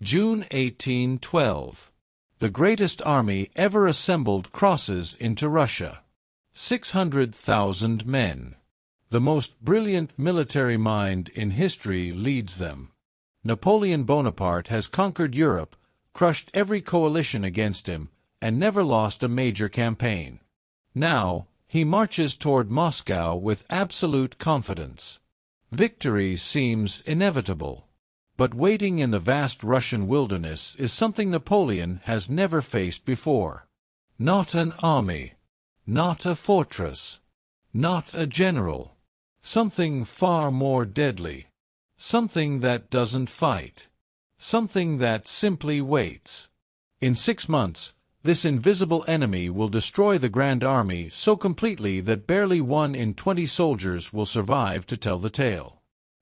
June 1812. The greatest army ever assembled crosses into Russia. 600,000 men. The most brilliant military mind in history leads them. Napoleon Bonaparte has conquered Europe, crushed every coalition against him, and never lost a major campaign. Now, he marches toward Moscow with absolute confidence. Victory seems inevitable. But waiting in the vast Russian wilderness is something Napoleon has never faced before. Not an army. Not a fortress. Not a general. Something far more deadly. Something that doesn't fight. Something that simply waits. In 6 months, this invisible enemy will destroy the Grand Army so completely that barely 1 in 20 soldiers will survive to tell the tale.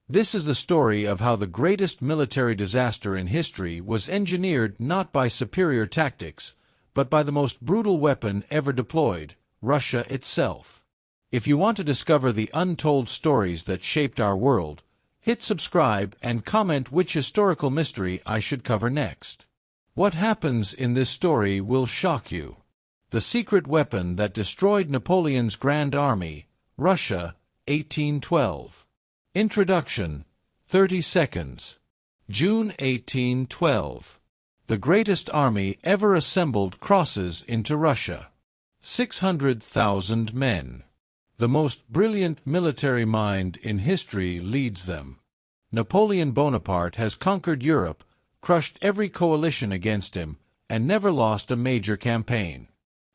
This is the story of how the greatest military disaster in history was engineered not by superior tactics, but by the most brutal weapon ever deployed, Russia itself. If you want to discover the untold stories that shaped our world, hit subscribe and comment which historical mystery I should cover next. What happens in this story will shock you. The secret weapon that destroyed Napoleon's Grand Army, Russia, 1812. Introduction, 30 seconds. June 1812. The greatest army ever assembled crosses into Russia. 600,000 men. The most brilliant military mind in history leads them. Napoleon Bonaparte has conquered Europe, crushed every coalition against him, and never lost a major campaign.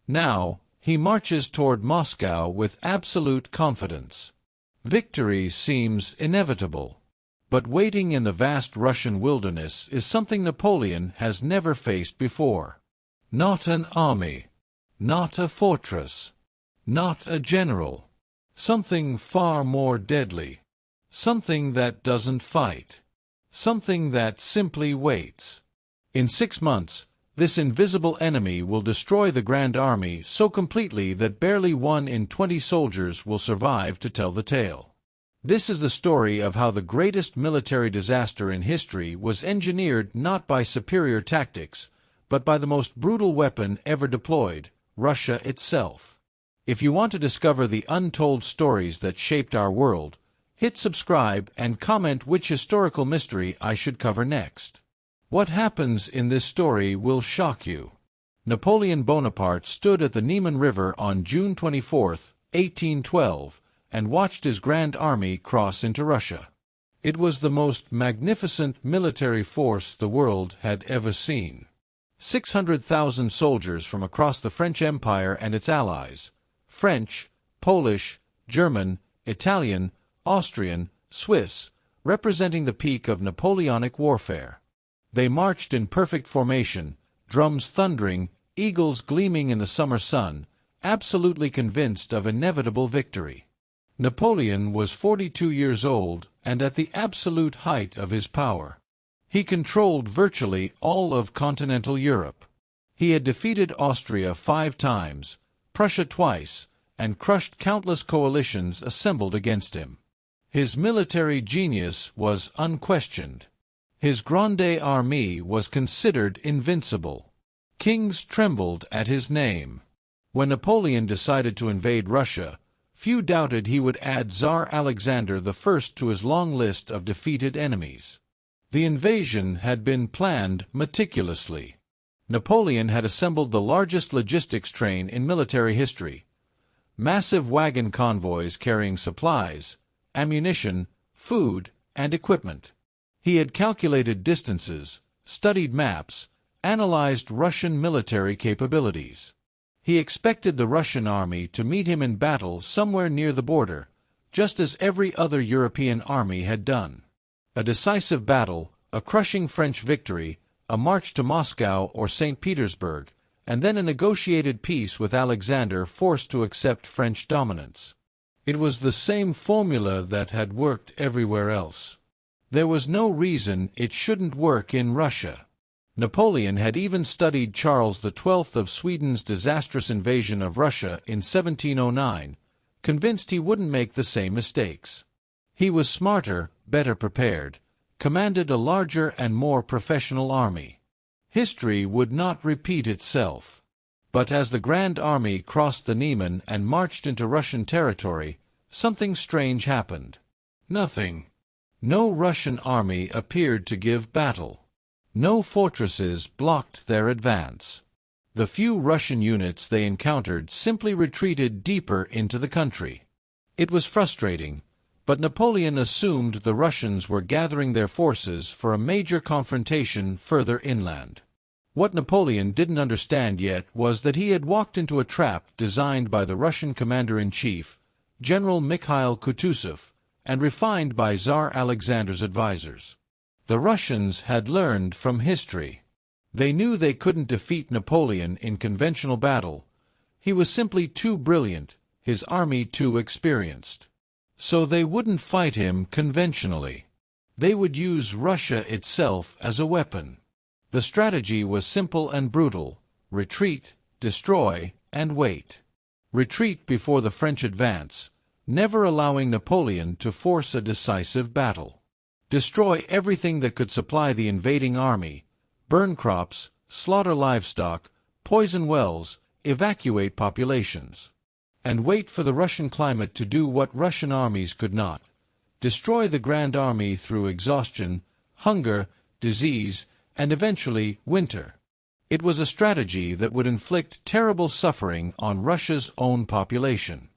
Now, he marches toward Moscow with absolute confidence. Victory seems inevitable. But waiting in the vast Russian wilderness is something Napoleon has never faced before. Not an army. Not a fortress. Not a general. Something far more deadly. Something that doesn't fight. Something that simply waits. In 6 months, this invisible enemy will destroy the Grand Army so completely that barely 1 in 20 soldiers will survive to tell the tale. This is the story of how the greatest military disaster in history was engineered not by superior tactics, but by the most brutal weapon ever deployed, Russia itself. If you want to discover the untold stories that shaped our world, hit subscribe and comment which historical mystery I should cover next. What happens in this story will shock you. Napoleon Bonaparte stood at the Niemen River on June 24, 1812, and watched his Grand Army cross into Russia. It was the most magnificent military force the world had ever seen. 600,000 soldiers from across the French Empire and its allies, French, Polish, German, Italian, Austrian, Swiss, representing the peak of Napoleonic warfare. They marched in perfect formation, drums thundering, eagles gleaming in the summer sun, absolutely convinced of inevitable victory. Napoleon was 42 years old and at the absolute height of his power. He controlled virtually all of continental Europe. He had defeated Austria 5 times, Prussia twice, and crushed countless coalitions assembled against him. His military genius was unquestioned. His Grande Armée was considered invincible. Kings trembled at his name. When Napoleon decided to invade Russia, few doubted he would add Tsar Alexander I to his long list of defeated enemies. The invasion had been planned meticulously. Napoleon had assembled the largest logistics train in military history. Massive wagon convoys carrying supplies, ammunition, food, and equipment. He had calculated distances, studied maps, analyzed Russian military capabilities. He expected the Russian army to meet him in battle somewhere near the border, just as every other European army had done. A decisive battle, a crushing French victory, a march to Moscow or St. Petersburg, and then a negotiated peace with Alexander forced to accept French dominance. It was the same formula that had worked everywhere else. There was no reason it shouldn't work in Russia. Napoleon had even studied Charles XII of Sweden's disastrous invasion of Russia in 1709, convinced he wouldn't make the same mistakes. He was smarter, better prepared, commanded a larger and more professional army. History would not repeat itself. But as the Grand Army crossed the Niemen and marched into Russian territory, something strange happened. Nothing. No Russian army appeared to give battle. No fortresses blocked their advance. The few Russian units they encountered simply retreated deeper into the country. It was frustrating, but Napoleon assumed the Russians were gathering their forces for a major confrontation further inland. What Napoleon didn't understand yet was that he had walked into a trap designed by the Russian commander-in-chief, General Mikhail Kutuzov, and refined by Tsar Alexander's advisors. The Russians had learned from history. They knew they couldn't defeat Napoleon in conventional battle. He was simply too brilliant, his army too experienced. So they wouldn't fight him conventionally. They would use Russia itself as a weapon. The strategy was simple and brutal: retreat, destroy, and wait. Retreat before the French advance, never allowing Napoleon to force a decisive battle. Destroy everything that could supply the invading army, burn crops, slaughter livestock, poison wells, evacuate populations. And wait for the Russian climate to do what Russian armies could not: destroy the Grand Army through exhaustion, hunger, disease, and eventually winter. It was a strategy that would inflict terrible suffering on Russia's own population.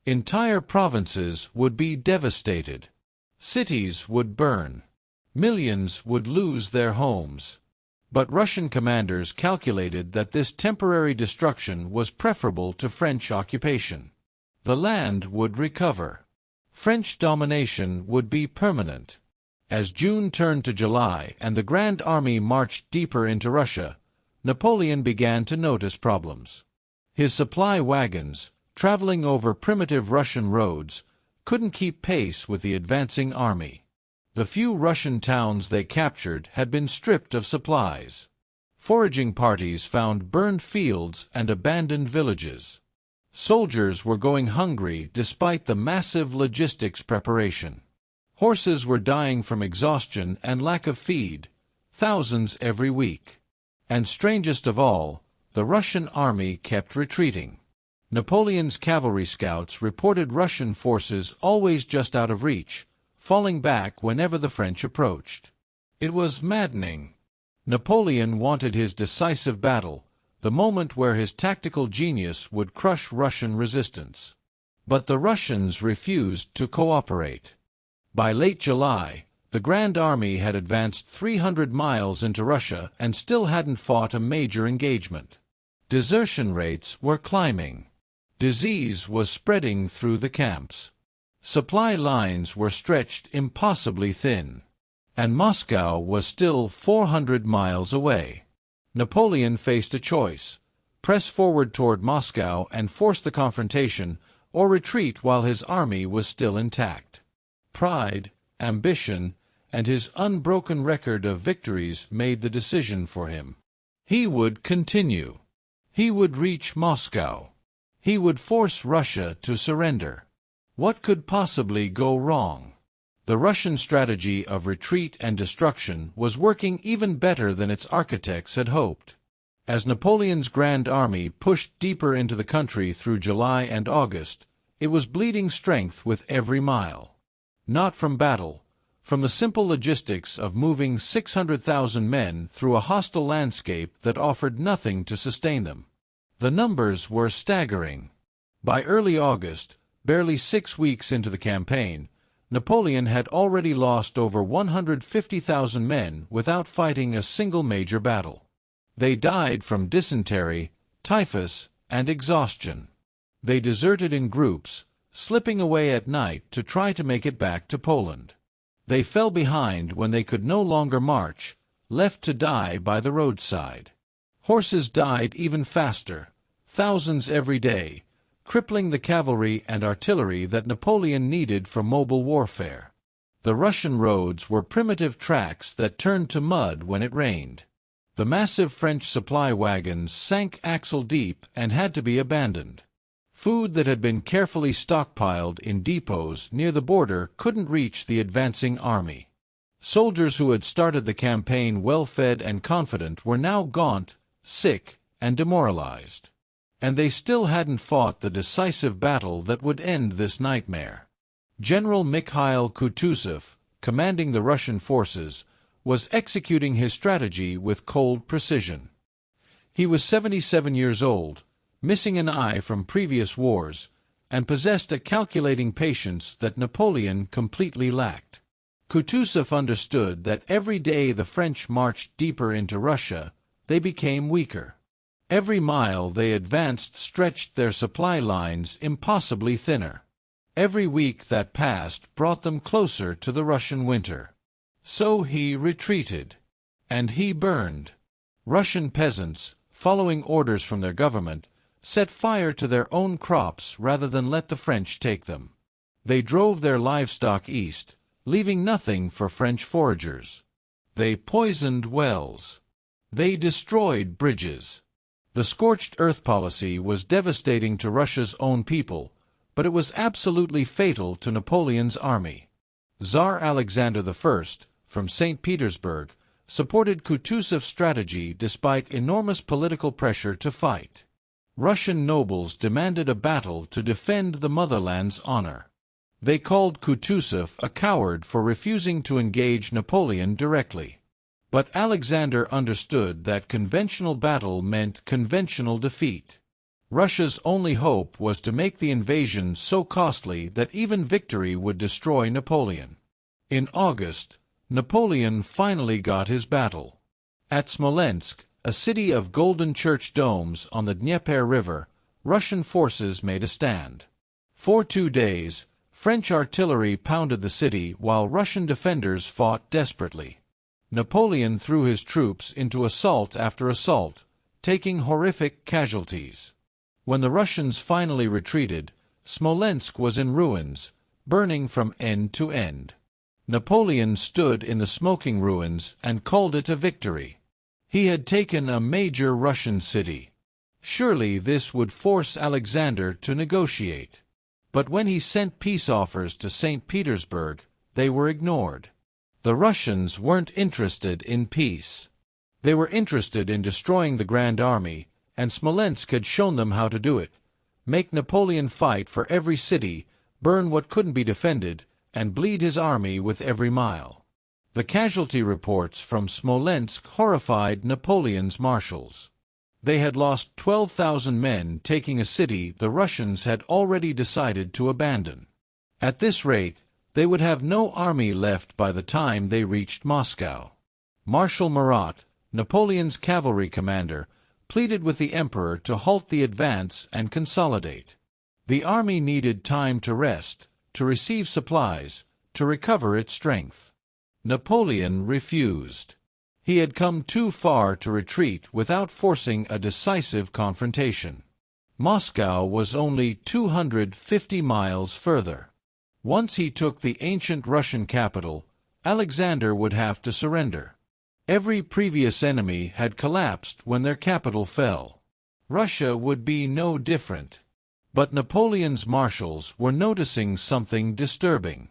Entire provinces would be devastated. Cities would burn. Millions would lose their homes. But Russian commanders calculated that this temporary destruction was preferable to French occupation. The land would recover. French domination would be permanent. As June turned to July and the Grand Army marched deeper into Russia, Napoleon began to notice problems. His supply wagons, traveling over primitive Russian roads, couldn't keep pace with the advancing army. The few Russian towns they captured had been stripped of supplies. Foraging parties found burned fields and abandoned villages. Soldiers were going hungry despite the massive logistics preparation. Horses were dying from exhaustion and lack of feed, thousands every week. And strangest of all, the Russian army kept retreating. Napoleon's cavalry scouts reported Russian forces always just out of reach, falling back whenever the French approached. It was maddening. Napoleon wanted his decisive battle, the moment where his tactical genius would crush Russian resistance. But the Russians refused to cooperate. By late July, the Grand Army had advanced 300 miles into Russia and still hadn't fought a major engagement. Desertion rates were climbing. Disease was spreading through the camps. Supply lines were stretched impossibly thin. And Moscow was still 400 miles away. Napoleon faced a choice: press forward toward Moscow and force the confrontation, or retreat while his army was still intact. Pride, ambition, and his unbroken record of victories made the decision for him. He would continue. He would reach Moscow. He would force Russia to surrender. What could possibly go wrong? The Russian strategy of retreat and destruction was working even better than its architects had hoped. As Napoleon's Grand Army pushed deeper into the country through July and August, it was bleeding strength with every mile. Not from battle, from the simple logistics of moving 600,000 men through a hostile landscape that offered nothing to sustain them. The numbers were staggering. By early August, barely 6 weeks into the campaign, Napoleon had already lost over 150,000 men without fighting a single major battle. They died from dysentery, typhus, and exhaustion. They deserted in groups, slipping away at night to try to make it back to Poland. They fell behind when they could no longer march, left to die by the roadside. Horses died even faster, thousands every day, crippling the cavalry and artillery that Napoleon needed for mobile warfare. The Russian roads were primitive tracks that turned to mud when it rained. The massive French supply wagons sank axle-deep and had to be abandoned. Food that had been carefully stockpiled in depots near the border couldn't reach the advancing army. Soldiers who had started the campaign well-fed and confident were now gaunt, sick, and demoralized. And they still hadn't fought the decisive battle that would end this nightmare. General Mikhail Kutuzov, commanding the Russian forces, was executing his strategy with cold precision. He was 77 years old, missing an eye from previous wars, and possessed a calculating patience that Napoleon completely lacked. Kutuzov understood that every day the French marched deeper into Russia, they became weaker. Every mile they advanced stretched their supply lines impossibly thinner. Every week that passed brought them closer to the Russian winter. So he retreated. And he burned. Russian peasants, following orders from their government, set fire to their own crops rather than let the French take them. They drove their livestock east, leaving nothing for French foragers. They poisoned wells. They destroyed bridges. The scorched earth policy was devastating to Russia's own people, but it was absolutely fatal to Napoleon's army. Tsar Alexander I, from St. Petersburg, supported Kutuzov's strategy despite enormous political pressure to fight. Russian nobles demanded a battle to defend the motherland's honor. They called Kutuzov a coward for refusing to engage Napoleon directly. But Alexander understood that conventional battle meant conventional defeat. Russia's only hope was to make the invasion so costly that even victory would destroy Napoleon. In August, Napoleon finally got his battle. At Smolensk, a city of golden church domes on the Dnieper River, Russian forces made a stand. For 2 days, French artillery pounded the city while Russian defenders fought desperately. Napoleon threw his troops into assault after assault, taking horrific casualties. When the Russians finally retreated, Smolensk was in ruins, burning from end to end. Napoleon stood in the smoking ruins and called it a victory. He had taken a major Russian city. Surely this would force Alexander to negotiate. But when he sent peace offers to St. Petersburg, they were ignored. The Russians weren't interested in peace. They were interested in destroying the Grand Army, and Smolensk had shown them how to do it. Make Napoleon fight for every city, burn what couldn't be defended, and bleed his army with every mile. The casualty reports from Smolensk horrified Napoleon's marshals. They had lost 12,000 men taking a city the Russians had already decided to abandon. At this rate, they would have no army left by the time they reached Moscow. Marshal Murat, Napoleon's cavalry commander, pleaded with the emperor to halt the advance and consolidate. The army needed time to rest, to receive supplies, to recover its strength. Napoleon refused. He had come too far to retreat without forcing a decisive confrontation. Moscow was only 250 miles further. Once he took the ancient Russian capital, Alexander would have to surrender. Every previous enemy had collapsed when their capital fell. Russia would be no different. But Napoleon's marshals were noticing something disturbing.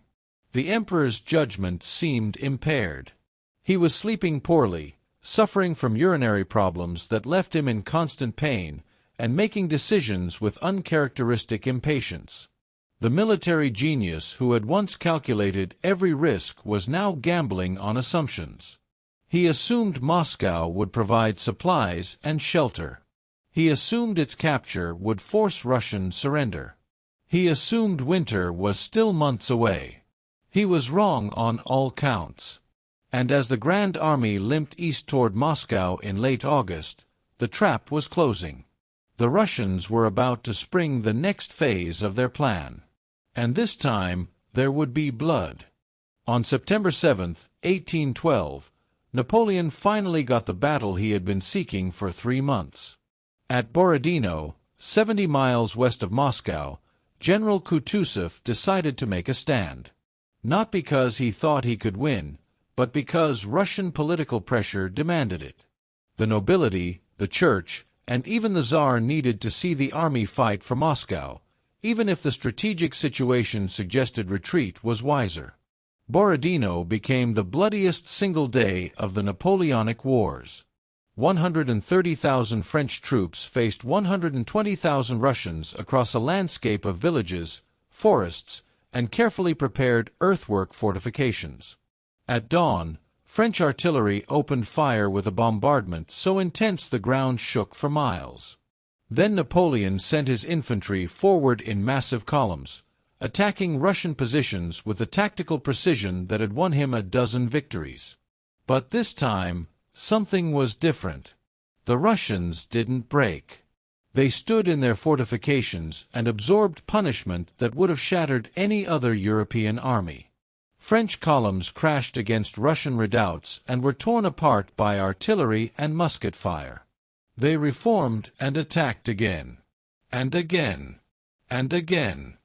The emperor's judgment seemed impaired. He was sleeping poorly, suffering from urinary problems that left him in constant pain, and making decisions with uncharacteristic impatience. The military genius who had once calculated every risk was now gambling on assumptions. He assumed Moscow would provide supplies and shelter. He assumed its capture would force Russian surrender. He assumed winter was still months away. He was wrong on all counts. And as the Grand Army limped east toward Moscow in late August, the trap was closing. The Russians were about to spring the next phase of their plan. And this time, there would be blood. On September 7, 1812, Napoleon finally got the battle he had been seeking for 3 months. At Borodino, 70 miles west of Moscow, General Kutuzov decided to make a stand. Not because he thought he could win, but because Russian political pressure demanded it. The nobility, the church, and even the Tsar needed to see the army fight for Moscow, even if the strategic situation suggested retreat was wiser. Borodino became the bloodiest single day of the Napoleonic Wars. 130,000 French troops faced 120,000 Russians across a landscape of villages, forests, and carefully prepared earthwork fortifications. At dawn, French artillery opened fire with a bombardment so intense the ground shook for miles. Then Napoleon sent his infantry forward in massive columns, attacking Russian positions with the tactical precision that had won him a dozen victories. But this time, something was different. The Russians didn't break. They stood in their fortifications and absorbed punishment that would have shattered any other European army. French columns crashed against Russian redoubts and were torn apart by artillery and musket fire. They reformed and attacked again. And again. And again.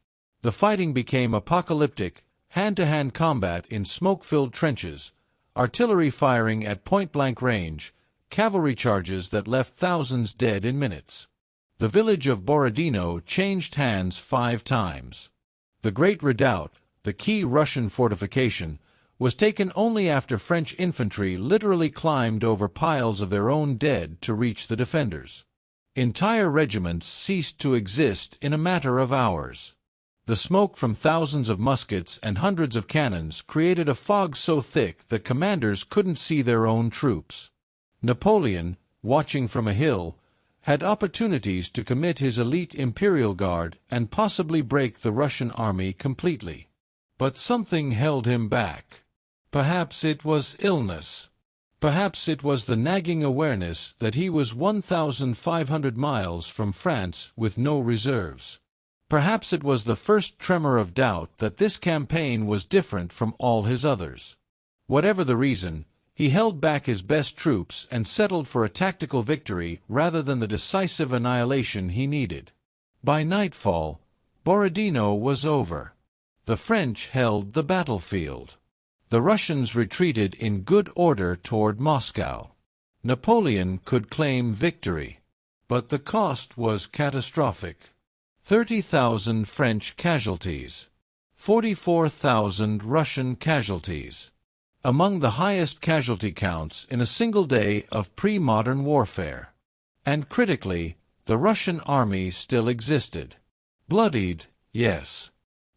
The fighting became apocalyptic, hand-to-hand combat in smoke-filled trenches, artillery firing at point-blank range, cavalry charges that left thousands dead in minutes. The village of Borodino changed hands 5 times. The Great Redoubt, the key Russian fortification, was taken only after French infantry literally climbed over piles of their own dead to reach the defenders. Entire regiments ceased to exist in a matter of hours. The smoke from thousands of muskets and hundreds of cannons created a fog so thick that commanders couldn't see their own troops. Napoleon, watching from a hill, had opportunities to commit his elite Imperial Guard and possibly break the Russian army completely. But something held him back. Perhaps it was illness. Perhaps it was the nagging awareness that he was 1,500 miles from France with no reserves. Perhaps it was the first tremor of doubt that this campaign was different from all his others. Whatever the reason, he held back his best troops and settled for a tactical victory rather than the decisive annihilation he needed. By nightfall, Borodino was over. The French held the battlefield. The Russians retreated in good order toward Moscow. Napoleon could claim victory. But the cost was catastrophic. 30,000 French casualties. 44,000 Russian casualties. Among the highest casualty counts in a single day of pre-modern warfare. And critically, the Russian army still existed. Bloodied, yes.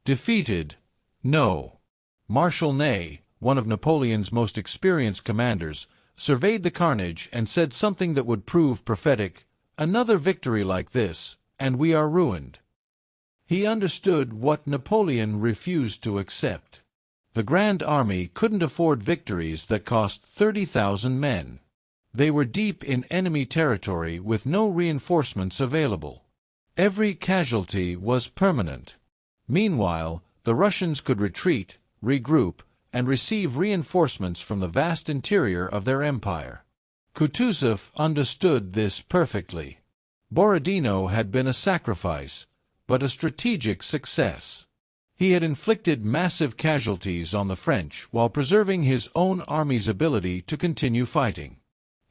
Defeated, no. Marshal Ney, one of Napoleon's most experienced commanders, surveyed the carnage and said something that would prove prophetic: "Another victory like this, and we are ruined." He understood what Napoleon refused to accept. The Grand Army couldn't afford victories that cost 30,000 men. They were deep in enemy territory with no reinforcements available. Every casualty was permanent. Meanwhile, the Russians could retreat, regroup, and receive reinforcements from the vast interior of their empire. Kutuzov understood this perfectly. Borodino had been a sacrifice, but a strategic success. He had inflicted massive casualties on the French while preserving his own army's ability to continue fighting.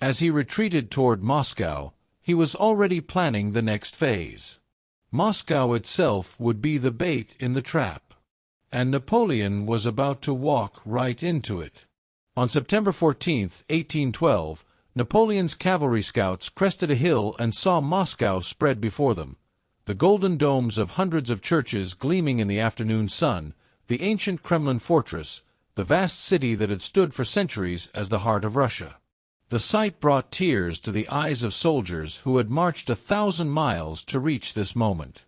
As he retreated toward Moscow, he was already planning the next phase. Moscow itself would be the bait in the trap. And Napoleon was about to walk right into it. On September 14, 1812, Napoleon's cavalry scouts crested a hill and saw Moscow spread before them. The golden domes of hundreds of churches gleaming in the afternoon sun, the ancient Kremlin fortress, the vast city that had stood for centuries as the heart of Russia. The sight brought tears to the eyes of soldiers who had marched 1,000 miles to reach this moment.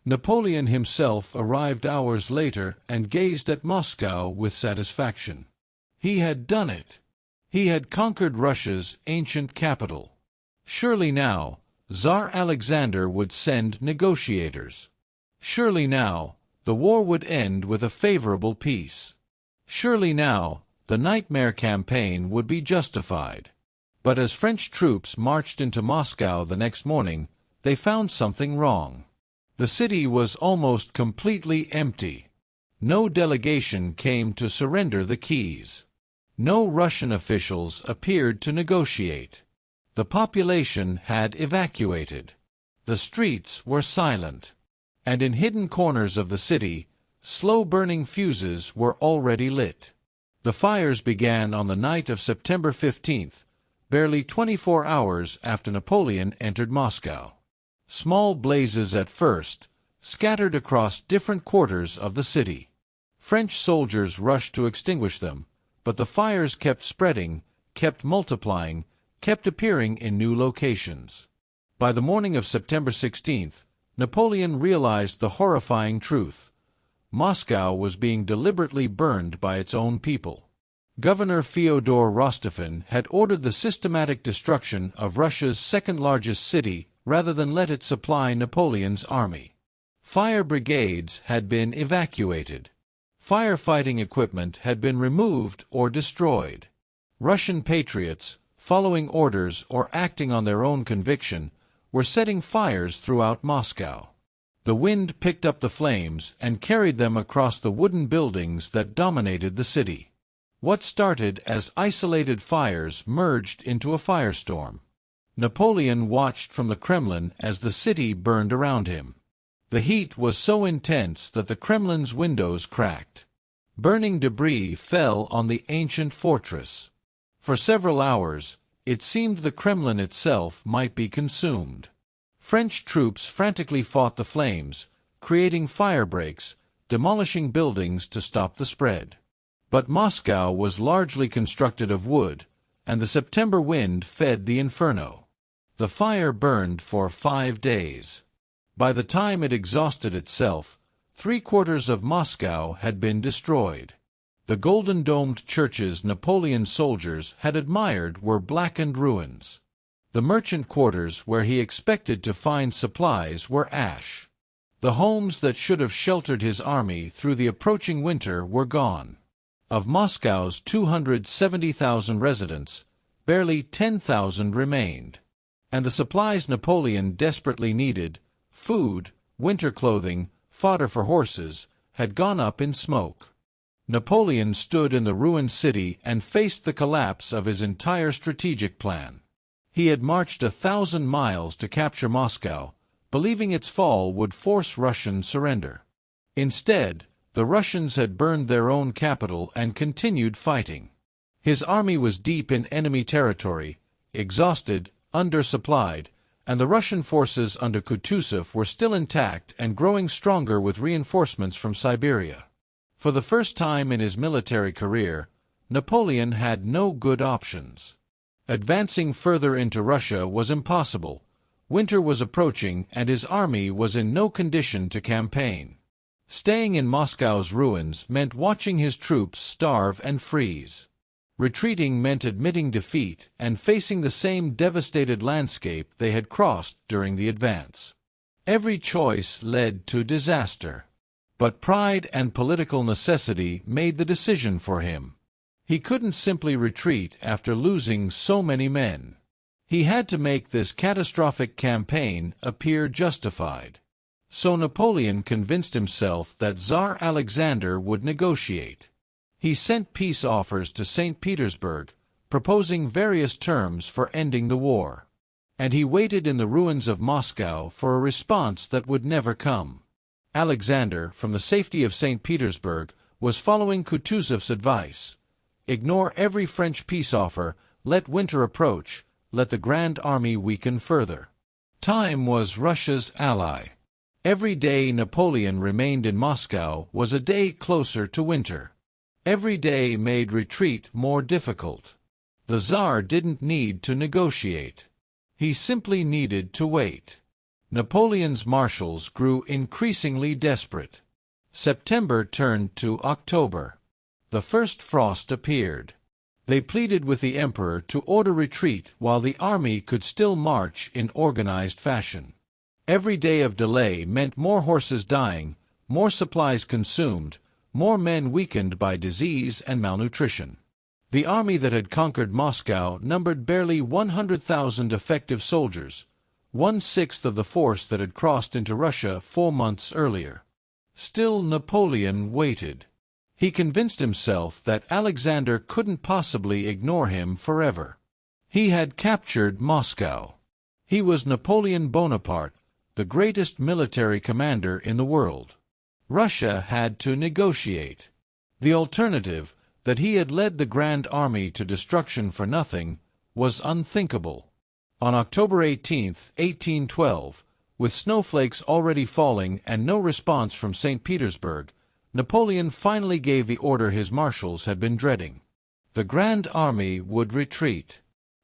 Napoleon himself arrived hours later and gazed at Moscow with satisfaction. He had done it. He had conquered Russia's ancient capital. Surely now, Tsar Alexander would send negotiators. Surely now, the war would end with a favorable peace. Surely now, the nightmare campaign would be justified. But as French troops marched into Moscow the next morning, they found something wrong. The city was almost completely empty. No delegation came to surrender the keys. No Russian officials appeared to negotiate. The population had evacuated. The streets were silent. And in hidden corners of the city, slow-burning fuses were already lit. The fires began on the night of September 15th, barely 24 hours after Napoleon entered Moscow. Small blazes at first, scattered across different quarters of the city. French soldiers rushed to extinguish them, but the fires kept spreading, kept multiplying, kept appearing in new locations. By the morning of September 16th, Napoleon realized the horrifying truth. Moscow was being deliberately burned by its own people. Governor Fyodor Rostopchin had ordered the systematic destruction of Russia's second-largest city rather than let it supply Napoleon's army. Fire brigades had been evacuated. Firefighting equipment had been removed or destroyed. Russian patriots, following orders or acting on their own conviction, were setting fires throughout Moscow. The wind picked up the flames and carried them across the wooden buildings that dominated the city. What started as isolated fires merged into a firestorm. Napoleon watched from the Kremlin as the city burned around him. The heat was so intense that the Kremlin's windows cracked. Burning debris fell on the ancient fortress. For several hours, it seemed the Kremlin itself might be consumed. French troops frantically fought the flames, creating firebreaks, demolishing buildings to stop the spread. But Moscow was largely constructed of wood, and the September wind fed the inferno. The fire burned for 5 days. By the time it exhausted itself, 3/4 of Moscow had been destroyed. The golden-domed churches Napoleon's soldiers had admired were blackened ruins. The merchant quarters where he expected to find supplies were ash. The homes that should have sheltered his army through the approaching winter were gone. Of Moscow's 270,000 residents, barely 10,000 remained. And the supplies Napoleon desperately needed, food, winter clothing, fodder for horses, had gone up in smoke. Napoleon stood in the ruined city and faced the collapse of his entire strategic plan. He had marched 1,000 miles to capture Moscow, believing its fall would force Russian surrender. Instead, the Russians had burned their own capital and continued fighting. His army was deep in enemy territory, exhausted, undersupplied, and the Russian forces under Kutuzov were still intact and growing stronger with reinforcements from Siberia. For the first time in his military career, Napoleon had no good options. Advancing further into Russia was impossible. Winter was approaching and his army was in no condition to campaign. Staying in Moscow's ruins meant watching his troops starve and freeze. Retreating meant admitting defeat and facing the same devastated landscape they had crossed during the advance. Every choice led to disaster. But pride and political necessity made the decision for him. He couldn't simply retreat after losing so many men. He had to make this catastrophic campaign appear justified. So Napoleon convinced himself that Tsar Alexander would negotiate. He sent peace offers to St. Petersburg, proposing various terms for ending the war. And he waited in the ruins of Moscow for a response that would never come. Alexander, from the safety of St. Petersburg, was following Kutuzov's advice. Ignore every French peace offer, let winter approach, let the Grand Army weaken further. Time was Russia's ally. Every day Napoleon remained in Moscow was a day closer to winter. Every day made retreat more difficult. The Tsar didn't need to negotiate. He simply needed to wait. Napoleon's marshals grew increasingly desperate. September turned to October. The first frost appeared. They pleaded with the emperor to order retreat while the army could still march in organized fashion. Every day of delay meant more horses dying, more supplies consumed, more men weakened by disease and malnutrition. The army that had conquered Moscow numbered barely 100,000 effective soldiers, 1/6 of the force that had crossed into Russia 4 months earlier. Still Napoleon waited. He convinced himself that Alexander couldn't possibly ignore him forever. He had captured Moscow. He was Napoleon Bonaparte, the greatest military commander in the world. Russia had to negotiate. The alternative, That he had led the Grand Army to destruction for nothing was unthinkable. On October 18, 1812, with snowflakes already falling and no response from St. Petersburg, Napoleon finally gave the order his marshals had been dreading. The Grand Army would retreat.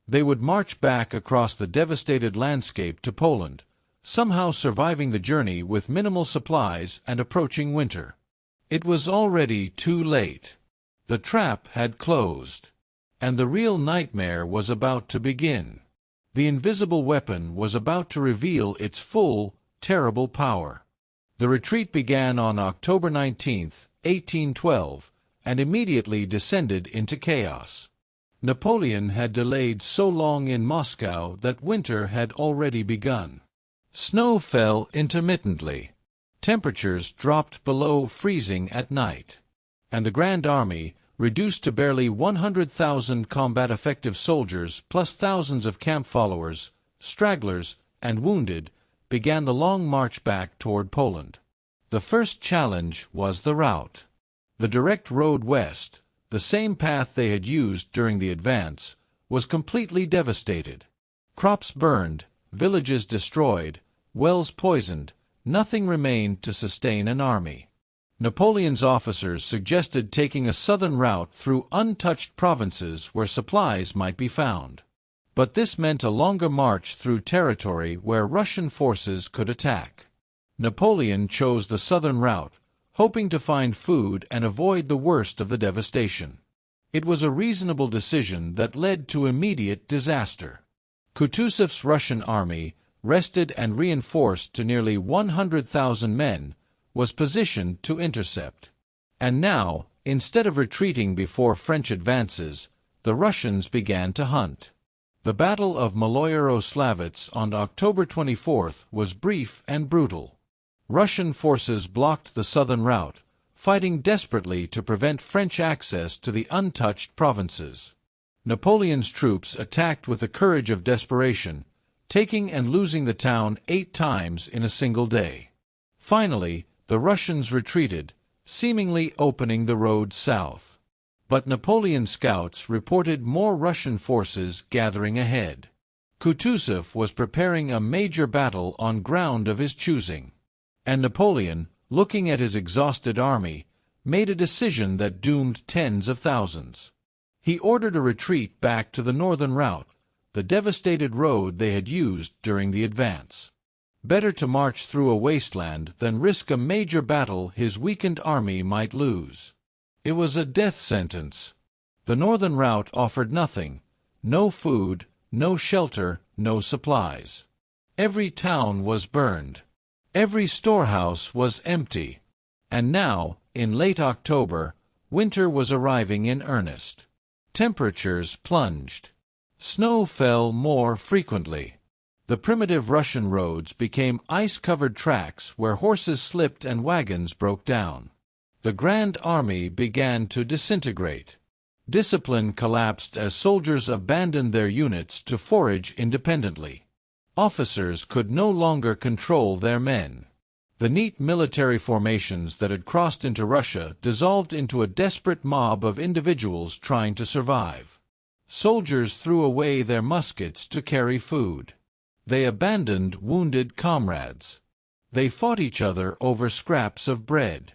They would march back across the devastated landscape to Poland, somehow surviving the journey with minimal supplies and approaching winter. It was already too late. The trap had closed, and the real nightmare was about to begin. The invisible weapon was about to reveal its full, terrible power. The retreat began on October 19, 1812, and immediately descended into chaos. Napoleon had delayed so long in Moscow that winter had already begun. Snow fell intermittently. Temperatures dropped below freezing at night. And the Grand Army, reduced to barely 100,000 combat-effective soldiers plus thousands of camp followers, stragglers, and wounded, began the long march back toward Poland. The first challenge was the route. The direct road west, the same path they had used during the advance, was completely devastated. Crops burned, villages destroyed, wells poisoned, nothing remained to sustain an army. Napoleon's officers suggested taking a southern route through untouched provinces where supplies might be found. But this meant a longer march through territory where Russian forces could attack. Napoleon chose the southern route, hoping to find food and avoid the worst of the devastation. It was a reasonable decision that led to immediate disaster. Kutuzov's Russian army, rested and reinforced to nearly 100,000 men, was positioned to intercept. And now, instead of retreating before French advances, the Russians began to hunt. The Battle of Maloyaroslavets on October 24 was brief and brutal. Russian forces blocked the southern route, fighting desperately to prevent French access to the untouched provinces. Napoleon's troops attacked with the courage of desperation, taking and losing the town 8 times in a single day. Finally, the Russians retreated, seemingly opening the road south. But Napoleon's scouts reported more Russian forces gathering ahead. Kutuzov was preparing a major battle on ground of his choosing. And Napoleon, looking at his exhausted army, made a decision that doomed tens of thousands. He ordered a retreat back to the northern route, the devastated road they had used during the advance. Better to march through a wasteland than risk a major battle his weakened army might lose. It was a death sentence. The northern route offered nothing: no food, no shelter, no supplies. Every town was burned. Every storehouse was empty. And now, in late October, winter was arriving in earnest. Temperatures plunged. Snow fell more frequently. The primitive Russian roads became ice-covered tracks where horses slipped and wagons broke down. The Grand Army began to disintegrate. Discipline collapsed as soldiers abandoned their units to forage independently. Officers could no longer control their men. The neat military formations that had crossed into Russia dissolved into a desperate mob of individuals trying to survive. Soldiers threw away their muskets to carry food. They abandoned wounded comrades. They fought each other over scraps of bread.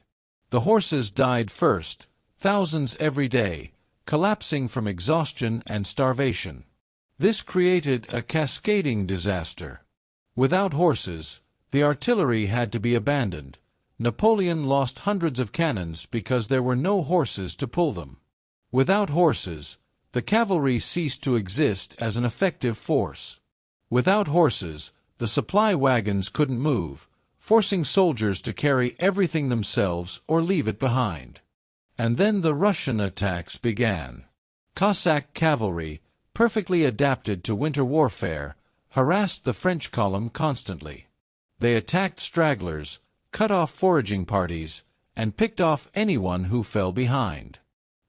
The horses died first, thousands every day, collapsing from exhaustion and starvation. This created a cascading disaster. Without horses, the artillery had to be abandoned. Napoleon lost hundreds of cannons because there were no horses to pull them. Without horses, the cavalry ceased to exist as an effective force. Without horses, the supply wagons couldn't move, forcing soldiers to carry everything themselves or leave it behind. And then the Russian attacks began. Cossack cavalry, perfectly adapted to winter warfare, harassed the French column constantly. They attacked stragglers, cut off foraging parties, and picked off anyone who fell behind.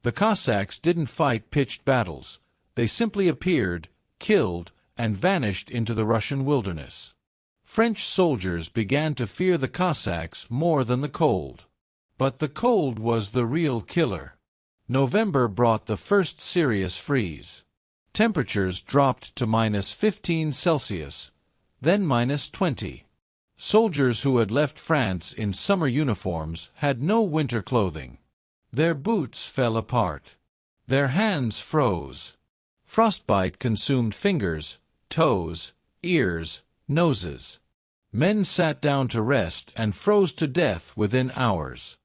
The Cossacks didn't fight pitched battles. They simply appeared, killed, and vanished into the Russian wilderness. French soldiers began to fear the Cossacks more than the cold. But the cold was the real killer. November brought the first serious freeze. Temperatures dropped to -15°C, then -20°C. Soldiers who had left France in summer uniforms had no winter clothing. Their boots fell apart. Their hands froze. Frostbite consumed fingers, toes, ears, noses. Men sat down to rest and froze to death within hours.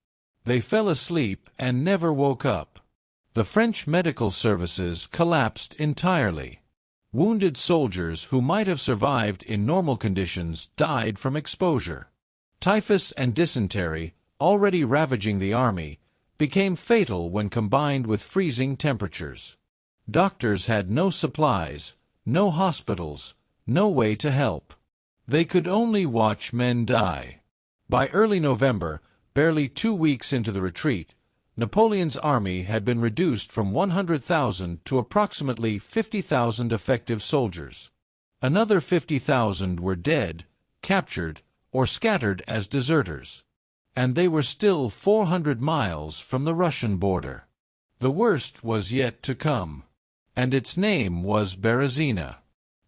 They fell asleep and never woke up. The French medical services collapsed entirely. Wounded soldiers who might have survived in normal conditions died from exposure. Typhus and dysentery, already ravaging the army, became fatal when combined with freezing temperatures. Doctors had no supplies, no hospitals, no way to help. They could only watch men die. By early November, barely 2 weeks into the retreat, Napoleon's army had been reduced from 100,000 to approximately 50,000 effective soldiers. Another 50,000 were dead, captured, or scattered as deserters. And they were still 400 miles from the Russian border. The worst was yet to come. And its name was Berezina.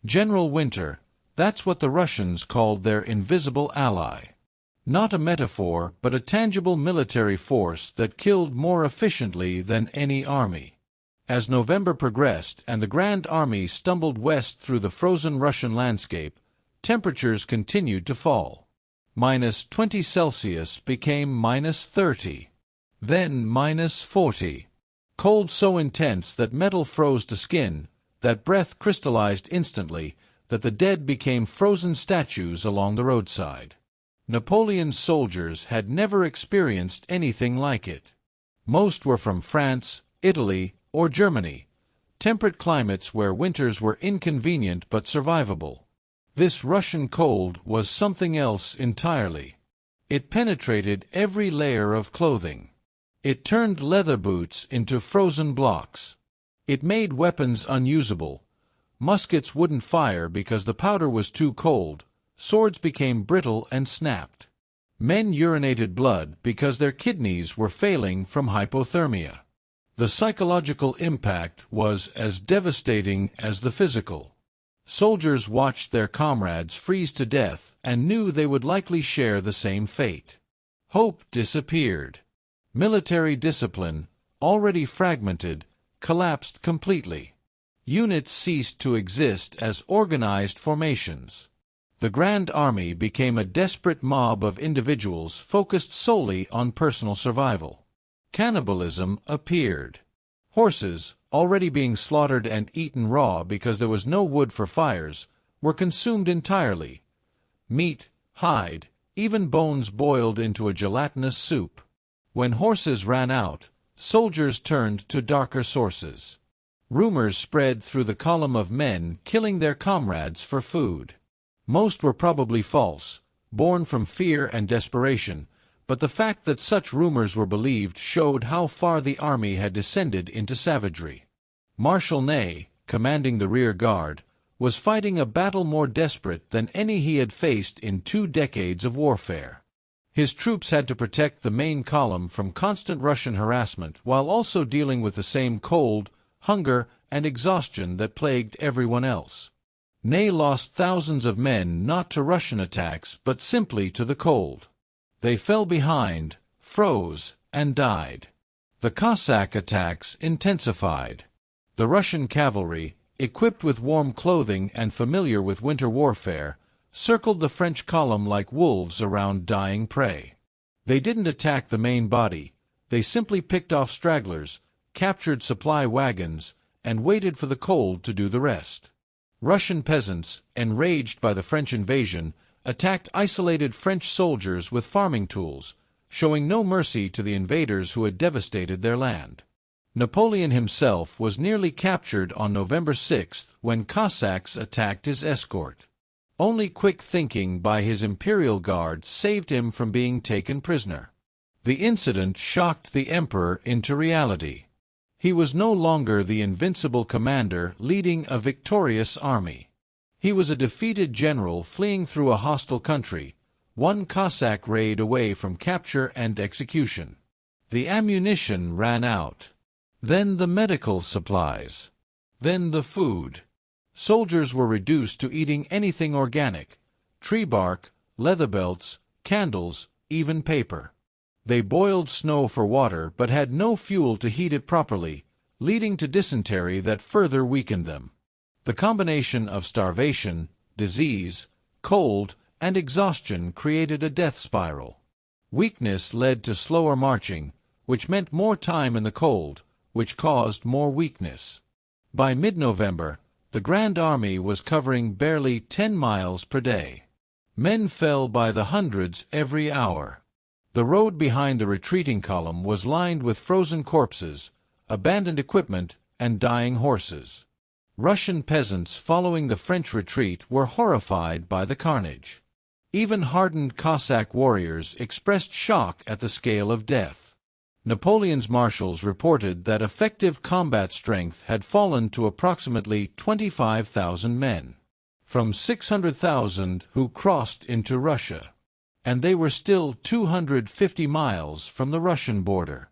General Winter, that's what the Russians called their invisible ally. Not a metaphor, but a tangible military force that killed more efficiently than any army. As November progressed and the Grand Army stumbled west through the frozen Russian landscape, temperatures continued to fall. -20°C became -30°, then -40°. Cold so intense that metal froze to skin, that breath crystallized instantly, that the dead became frozen statues along the roadside. Napoleon's soldiers had never experienced anything like it. Most were from France, Italy, or Germany, temperate climates where winters were inconvenient but survivable. This Russian cold was something else entirely. It penetrated every layer of clothing. It turned leather boots into frozen blocks. It made weapons unusable. Muskets wouldn't fire because the powder was too cold. Swords became brittle and snapped. Men urinated blood because their kidneys were failing from hypothermia. The psychological impact was as devastating as the physical. Soldiers watched their comrades freeze to death and knew they would likely share the same fate. Hope disappeared. Military discipline, already fragmented, collapsed completely. Units ceased to exist as organized formations. The Grand Army became a desperate mob of individuals focused solely on personal survival. Cannibalism appeared. Horses, already being slaughtered and eaten raw because there was no wood for fires, were consumed entirely. Meat, hide, even bones boiled into a gelatinous soup. When horses ran out, soldiers turned to darker sources. Rumors spread through the column of men killing their comrades for food. Most were probably false, born from fear and desperation, but the fact that such rumors were believed showed how far the army had descended into savagery. Marshal Ney, commanding the rear guard, was fighting a battle more desperate than any he had faced in 2 decades of warfare. His troops had to protect the main column from constant Russian harassment while also dealing with the same cold, hunger, and exhaustion that plagued everyone else. Ney lost thousands of men not to Russian attacks but simply to the cold. They fell behind, froze, and died. The Cossack attacks intensified. The Russian cavalry, equipped with warm clothing and familiar with winter warfare, circled the French column like wolves around dying prey. They didn't attack the main body, they simply picked off stragglers, captured supply wagons, and waited for the cold to do the rest. Russian peasants, enraged by the French invasion, attacked isolated French soldiers with farming tools, showing no mercy to the invaders who had devastated their land. Napoleon himself was nearly captured on November 6 when Cossacks attacked his escort. Only quick thinking by his imperial guard saved him from being taken prisoner. The incident shocked the emperor into reality. He was no longer the invincible commander leading a victorious army. He was a defeated general fleeing through a hostile country, one Cossack raid away from capture and execution. The ammunition ran out. Then the medical supplies. Then the food. Soldiers were reduced to eating anything organic: tree bark, leather belts, candles, even paper. They boiled snow for water but had no fuel to heat it properly, leading to dysentery that further weakened them. The combination of starvation, disease, cold, and exhaustion created a death spiral. Weakness led to slower marching, which meant more time in the cold, which caused more weakness. By mid-November, the Grand Army was covering barely 10 miles per day. Men fell by the hundreds every hour. The road behind the retreating column was lined with frozen corpses, abandoned equipment, and dying horses. Russian peasants following the French retreat were horrified by the carnage. Even hardened Cossack warriors expressed shock at the scale of death. Napoleon's marshals reported that effective combat strength had fallen to approximately 25,000 men, from 600,000 who crossed into Russia. And they were still 250 miles from the Russian border.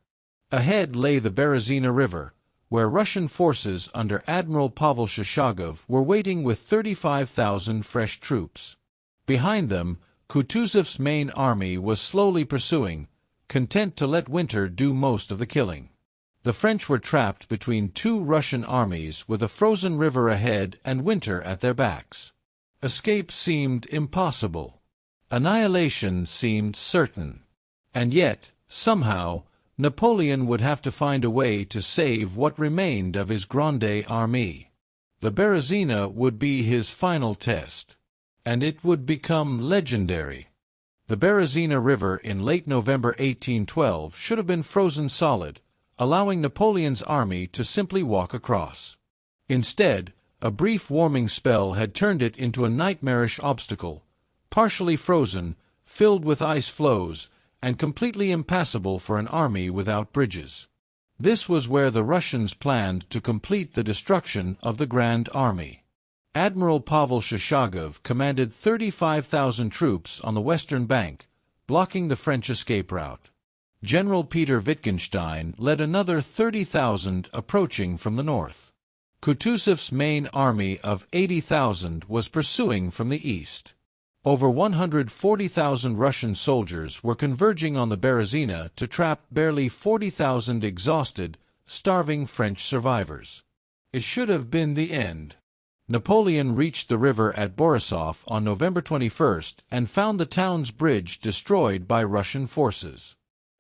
Ahead lay the Berezina River, where Russian forces under Admiral Pavel Shishagov were waiting with 35,000 fresh troops. Behind them, Kutuzov's main army was slowly pursuing, content to let winter do most of the killing. The French were trapped between two Russian armies with a frozen river ahead and winter at their backs. Escape seemed impossible. Annihilation seemed certain. And yet, somehow, Napoleon would have to find a way to save what remained of his Grande Armée. The Berezina would be his final test. And it would become legendary. The Berezina River in late November 1812 should have been frozen solid, allowing Napoleon's army to simply walk across. Instead, a brief warming spell had turned it into a nightmarish obstacle, partially frozen, filled with ice floes, and completely impassable for an army without bridges. This was where the Russians planned to complete the destruction of the Grand Army. Admiral Pavel Shishagov commanded 35,000 troops on the western bank, blocking the French escape route. General Peter Wittgenstein led another 30,000 approaching from the north. Kutuzov's main army of 80,000 was pursuing from the east. Over 140,000 Russian soldiers were converging on the Berezina to trap barely 40,000 exhausted, starving French survivors. It should have been the end. Napoleon reached the river at Borisov on November 21st and found the town's bridge destroyed by Russian forces.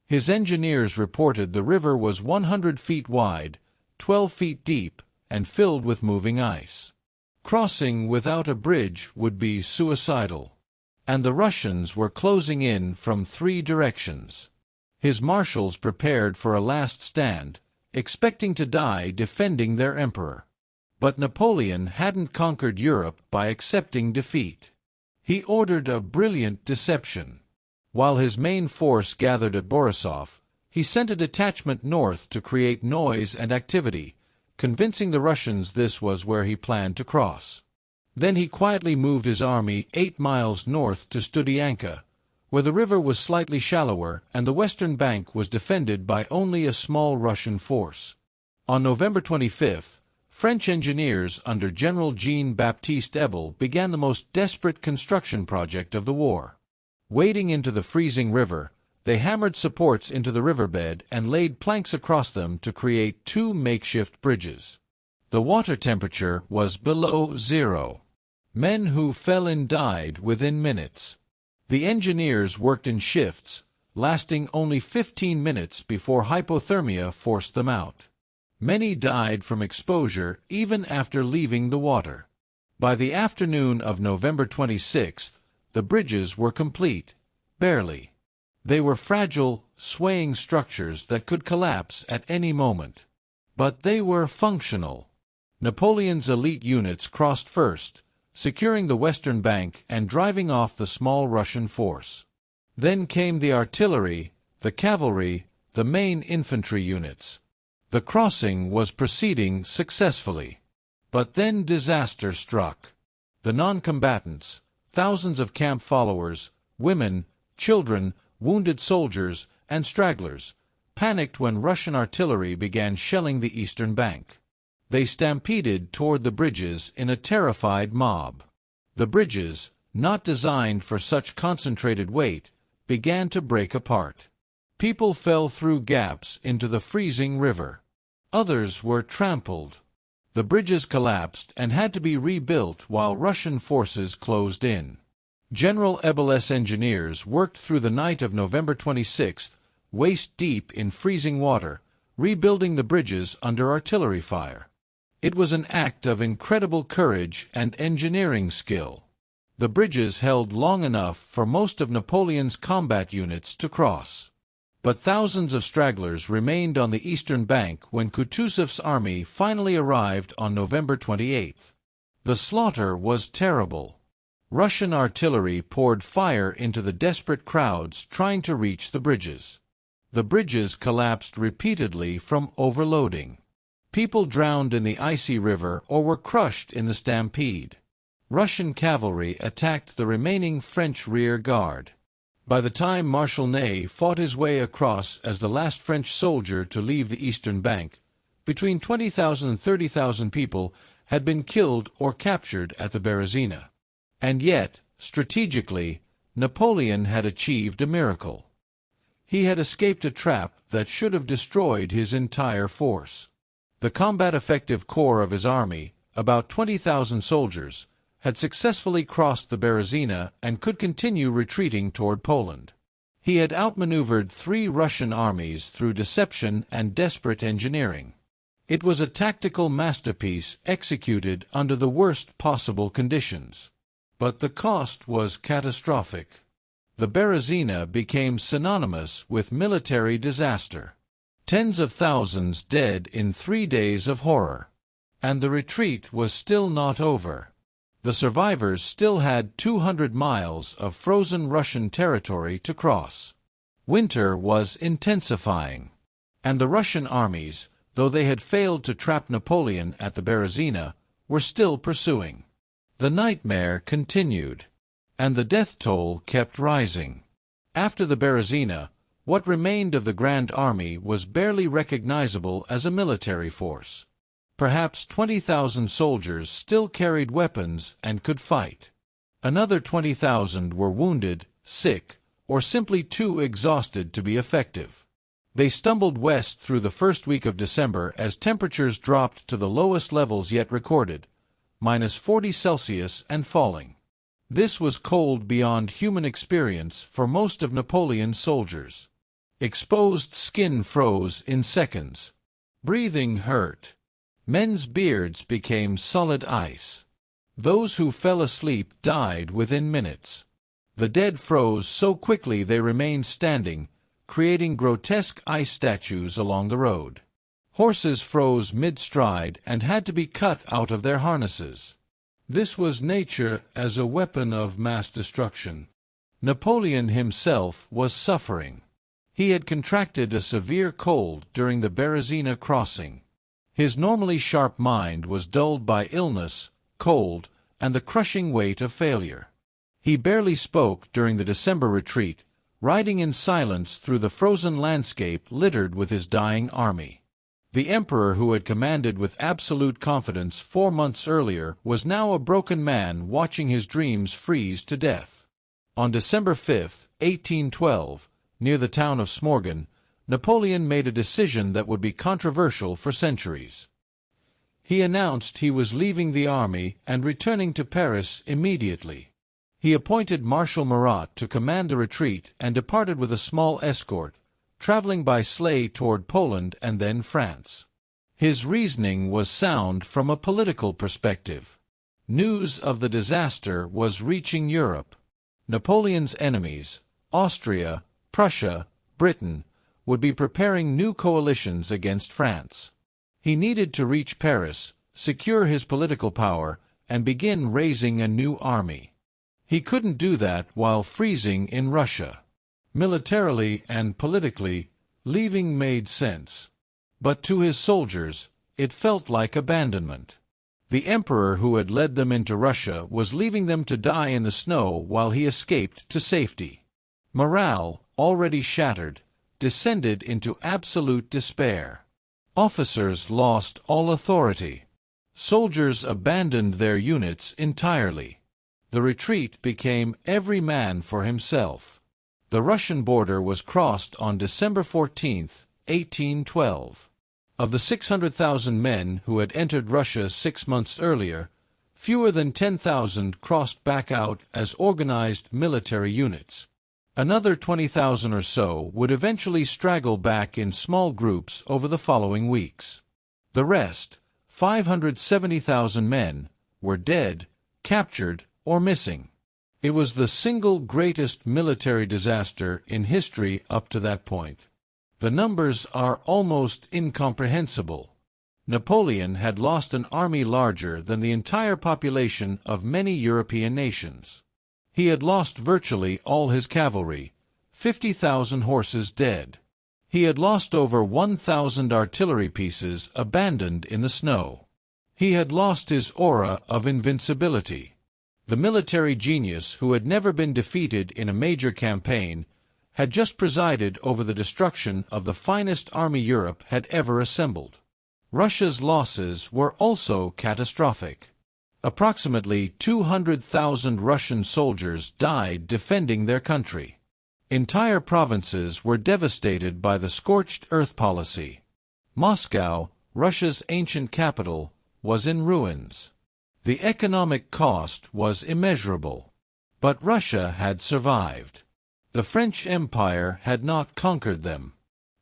His engineers reported the river was 100 feet wide, 12 feet deep, and filled with moving ice. Crossing without a bridge would be suicidal. And the Russians were closing in from 3 directions. His marshals prepared for a last stand, expecting to die defending their emperor. But Napoleon hadn't conquered Europe by accepting defeat. He ordered a brilliant deception. While his main force gathered at Borisov, he sent a detachment north to create noise and activity, convincing the Russians this was where he planned to cross. Then he quietly moved his army 8 miles north to Studyanka, where the river was slightly shallower and the western bank was defended by only a small Russian force. On November 25th, French engineers under General Jean-Baptiste Ebel began the most desperate construction project of the war. Wading into the freezing river, they hammered supports into the riverbed and laid planks across them to create 2 makeshift bridges. The water temperature was below zero. Men who fell in died within minutes. The engineers worked in shifts, lasting only 15 minutes before hypothermia forced them out. Many died from exposure even after leaving the water. By the afternoon of November 26th, the bridges were complete, barely. They were fragile, swaying structures that could collapse at any moment. But they were functional. Napoleon's elite units crossed first, securing the western bank and driving off the small Russian force. Then came the artillery, the cavalry, the main infantry units. The crossing was proceeding successfully. But then disaster struck. The non-combatants, thousands of camp followers, women, children, wounded soldiers, and stragglers, panicked when Russian artillery began shelling the eastern bank. They stampeded toward the bridges in a terrified mob. The bridges, not designed for such concentrated weight, began to break apart. People fell through gaps into the freezing river. Others were trampled. The bridges collapsed and had to be rebuilt while Russian forces closed in. General Ebel's engineers worked through the night of November 26, waist-deep in freezing water, rebuilding the bridges under artillery fire. It was an act of incredible courage and engineering skill. The bridges held long enough for most of Napoleon's combat units to cross. But thousands of stragglers remained on the eastern bank when Kutuzov's army finally arrived on November 28. The slaughter was terrible. Russian artillery poured fire into the desperate crowds trying to reach the bridges. The bridges collapsed repeatedly from overloading. People drowned in the icy river or were crushed in the stampede. Russian cavalry attacked the remaining French rear guard. By the time Marshal Ney fought his way across as the last French soldier to leave the eastern bank, between 20,000 and 30,000 people had been killed or captured at the Berezina. And yet, strategically, Napoleon had achieved a miracle. He had escaped a trap that should have destroyed his entire force. The combat-effective core of his army, about 20,000 soldiers, had successfully crossed the Berezina and could continue retreating toward Poland. He had outmaneuvered 3 Russian armies through deception and desperate engineering. It was a tactical masterpiece executed under the worst possible conditions. But the cost was catastrophic. The Berezina became synonymous with military disaster. Tens of thousands dead in 3 days of horror. And the retreat was still not over. The survivors still had 200 miles of frozen Russian territory to cross. Winter was intensifying. And the Russian armies, though they had failed to trap Napoleon at the Berezina, were still pursuing. The nightmare continued, and the death toll kept rising. After the Berezina, what remained of the Grand Army was barely recognizable as a military force. Perhaps 20,000 soldiers still carried weapons and could fight. Another 20,000 were wounded, sick, or simply too exhausted to be effective. They stumbled west through the first week of December as temperatures dropped to the lowest levels yet recorded, -40°C and falling. This was cold beyond human experience for most of Napoleon's soldiers. Exposed skin froze in seconds. Breathing hurt. Men's beards became solid ice. Those who fell asleep died within minutes. The dead froze so quickly they remained standing, creating grotesque ice statues along the road. Horses froze mid-stride and had to be cut out of their harnesses. This was nature as a weapon of mass destruction. Napoleon himself was suffering. He had contracted a severe cold during the Berezina crossing. His normally sharp mind was dulled by illness, cold, and the crushing weight of failure. He barely spoke during the December retreat, riding in silence through the frozen landscape littered with his dying army. The emperor who had commanded with absolute confidence 4 months earlier was now a broken man watching his dreams freeze to death. On December 5, 1812, near the town of Smorgon, Napoleon made a decision that would be controversial for centuries. He announced he was leaving the army and returning to Paris immediately. He appointed Marshal Murat to command the retreat and departed with a small escort, traveling by sleigh toward Poland and then France. His reasoning was sound from a political perspective. News of the disaster was reaching Europe. Napoleon's enemies, Austria, Prussia, Britain, would be preparing new coalitions against France. He needed to reach Paris, secure his political power, and begin raising a new army. He couldn't do that while freezing in Russia. Militarily and politically, leaving made sense. But to his soldiers, it felt like abandonment. The emperor who had led them into Russia was leaving them to die in the snow while he escaped to safety. Morale, already shattered, descended into absolute despair. Officers lost all authority. Soldiers abandoned their units entirely. The retreat became every man for himself. The Russian border was crossed on December 14, 1812. Of the 600,000 men who had entered Russia 6 months earlier, fewer than 10,000 crossed back out as organized military units. Another 20,000 or so would eventually straggle back in small groups over the following weeks. The rest, 570,000 men, were dead, captured, or missing. It was the single greatest military disaster in history up to that point. The numbers are almost incomprehensible. Napoleon had lost an army larger than the entire population of many European nations. He had lost virtually all his cavalry, 50,000 horses dead. He had lost over 1,000 artillery pieces abandoned in the snow. He had lost his aura of invincibility. The military genius who had never been defeated in a major campaign had just presided over the destruction of the finest army Europe had ever assembled. Russia's losses were also catastrophic. Approximately 200,000 Russian soldiers died defending their country. Entire provinces were devastated by the scorched earth policy. Moscow, Russia's ancient capital, was in ruins. The economic cost was immeasurable. But Russia had survived. The French Empire had not conquered them.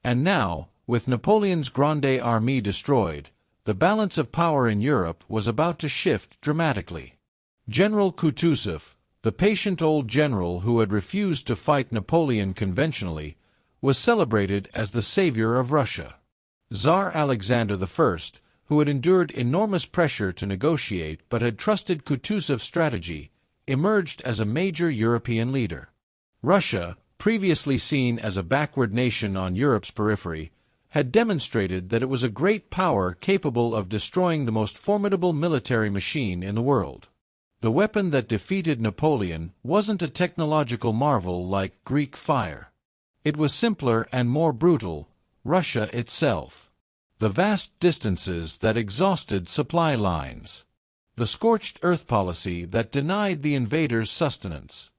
And now, with Napoleon's Grande Armée destroyed, the balance of power in Europe was about to shift dramatically. General Kutuzov, the patient old general who had refused to fight Napoleon conventionally, was celebrated as the savior of Russia. Tsar Alexander I, who had endured enormous pressure to negotiate but had trusted Kutuzov's strategy, emerged as a major European leader. Russia, previously seen as a backward nation on Europe's periphery, had demonstrated that it was a great power capable of destroying the most formidable military machine in the world. The weapon that defeated Napoleon wasn't a technological marvel like Greek fire. It was simpler and more brutal, Russia itself. The vast distances that exhausted supply lines. The scorched earth policy that denied the invaders sustenance.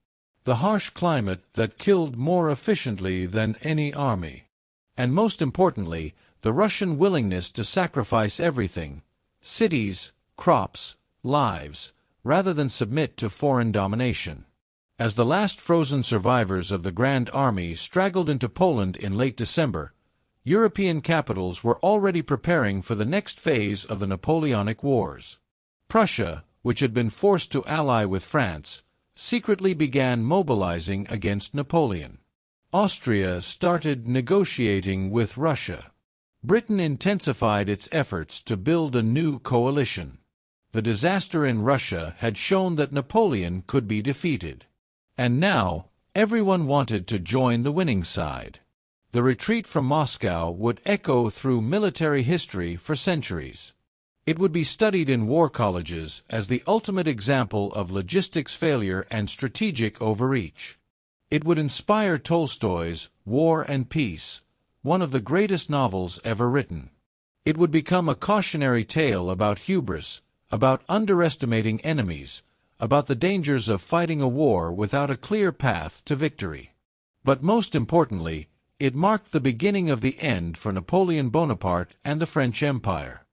The harsh climate that killed more efficiently than any army. And most importantly, the Russian willingness to sacrifice everything, cities, crops, lives, rather than submit to foreign domination. As the last frozen survivors of the Grand Army straggled into Poland in late December, European capitals were already preparing for the next phase of the Napoleonic Wars. Prussia, which had been forced to ally with France, secretly began mobilizing against Napoleon. Austria started negotiating with Russia. Britain intensified its efforts to build a new coalition. The disaster in Russia had shown that Napoleon could be defeated. And now, everyone wanted to join the winning side. The retreat from Moscow would echo through military history for centuries. It would be studied in war colleges as the ultimate example of logistics failure and strategic overreach. It would inspire Tolstoy's War and Peace, one of the greatest novels ever written. It would become a cautionary tale about hubris, about underestimating enemies, about the dangers of fighting a war without a clear path to victory. But most importantly, it marked the beginning of the end for Napoleon Bonaparte and the French Empire.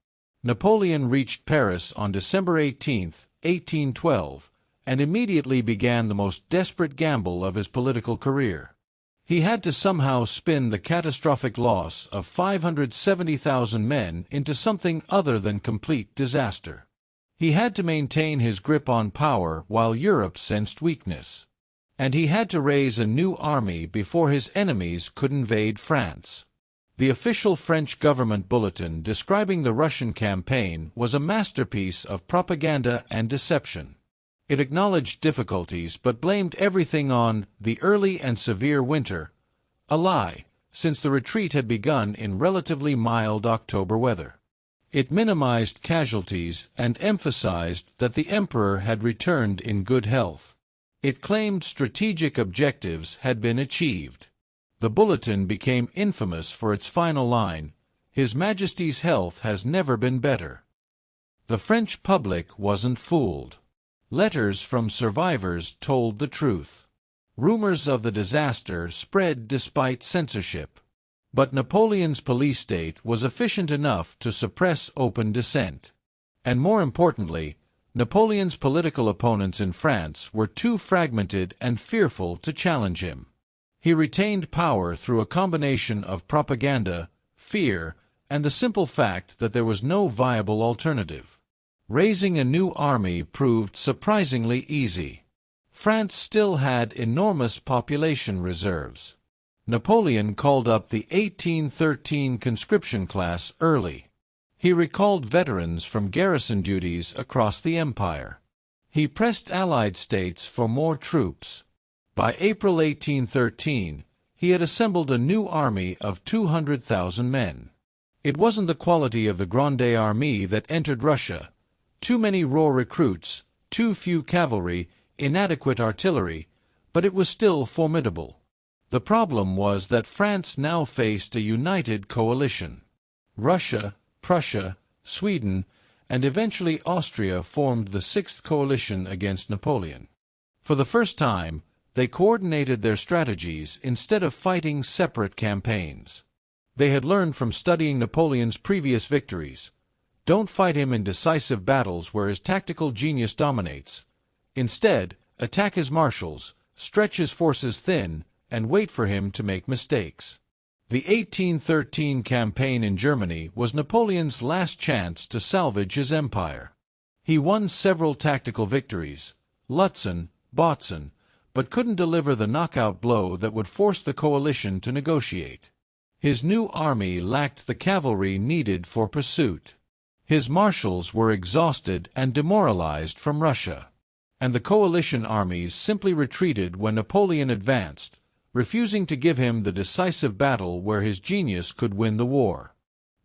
Napoleon reached Paris on December 18, 1812, and immediately began the most desperate gamble of his political career. He had to somehow spin the catastrophic loss of 570,000 men into something other than complete disaster. He had to maintain his grip on power while Europe sensed weakness. And he had to raise a new army before his enemies could invade France. The official French government bulletin describing the Russian campaign was a masterpiece of propaganda and deception. It acknowledged difficulties but blamed everything on the early and severe winter, a lie, since the retreat had begun in relatively mild October weather. It minimized casualties and emphasized that the emperor had returned in good health. It claimed strategic objectives had been achieved. The bulletin became infamous for its final line, "His Majesty's health has never been better." The French public wasn't fooled. Letters from survivors told the truth. Rumors of the disaster spread despite censorship. But Napoleon's police state was efficient enough to suppress open dissent. And more importantly, Napoleon's political opponents in France were too fragmented and fearful to challenge him. He retained power through a combination of propaganda, fear, and the simple fact that there was no viable alternative. Raising a new army proved surprisingly easy. France still had enormous population reserves. Napoleon called up the 1813 conscription class early. He recalled veterans from garrison duties across the empire. He pressed Allied states for more troops. By April 1813, he had assembled a new army of 200,000 men. It wasn't the quality of the Grande Armée that entered Russia. Too many raw recruits, too few cavalry, inadequate artillery, but it was still formidable. The problem was that France now faced a united coalition. Russia, Prussia, Sweden, and eventually Austria formed the Sixth Coalition against Napoleon. For the first time, they coordinated their strategies instead of fighting separate campaigns. They had learned from studying Napoleon's previous victories. Don't fight him in decisive battles where his tactical genius dominates. Instead, attack his marshals, stretch his forces thin, and wait for him to make mistakes. The 1813 campaign in Germany was Napoleon's last chance to salvage his empire. He won several tactical victories, Lutzen, Bautzen, but couldn't deliver the knockout blow that would force the coalition to negotiate. His new army lacked the cavalry needed for pursuit. His marshals were exhausted and demoralized from Russia. And the coalition armies simply retreated when Napoleon advanced, refusing to give him the decisive battle where his genius could win the war.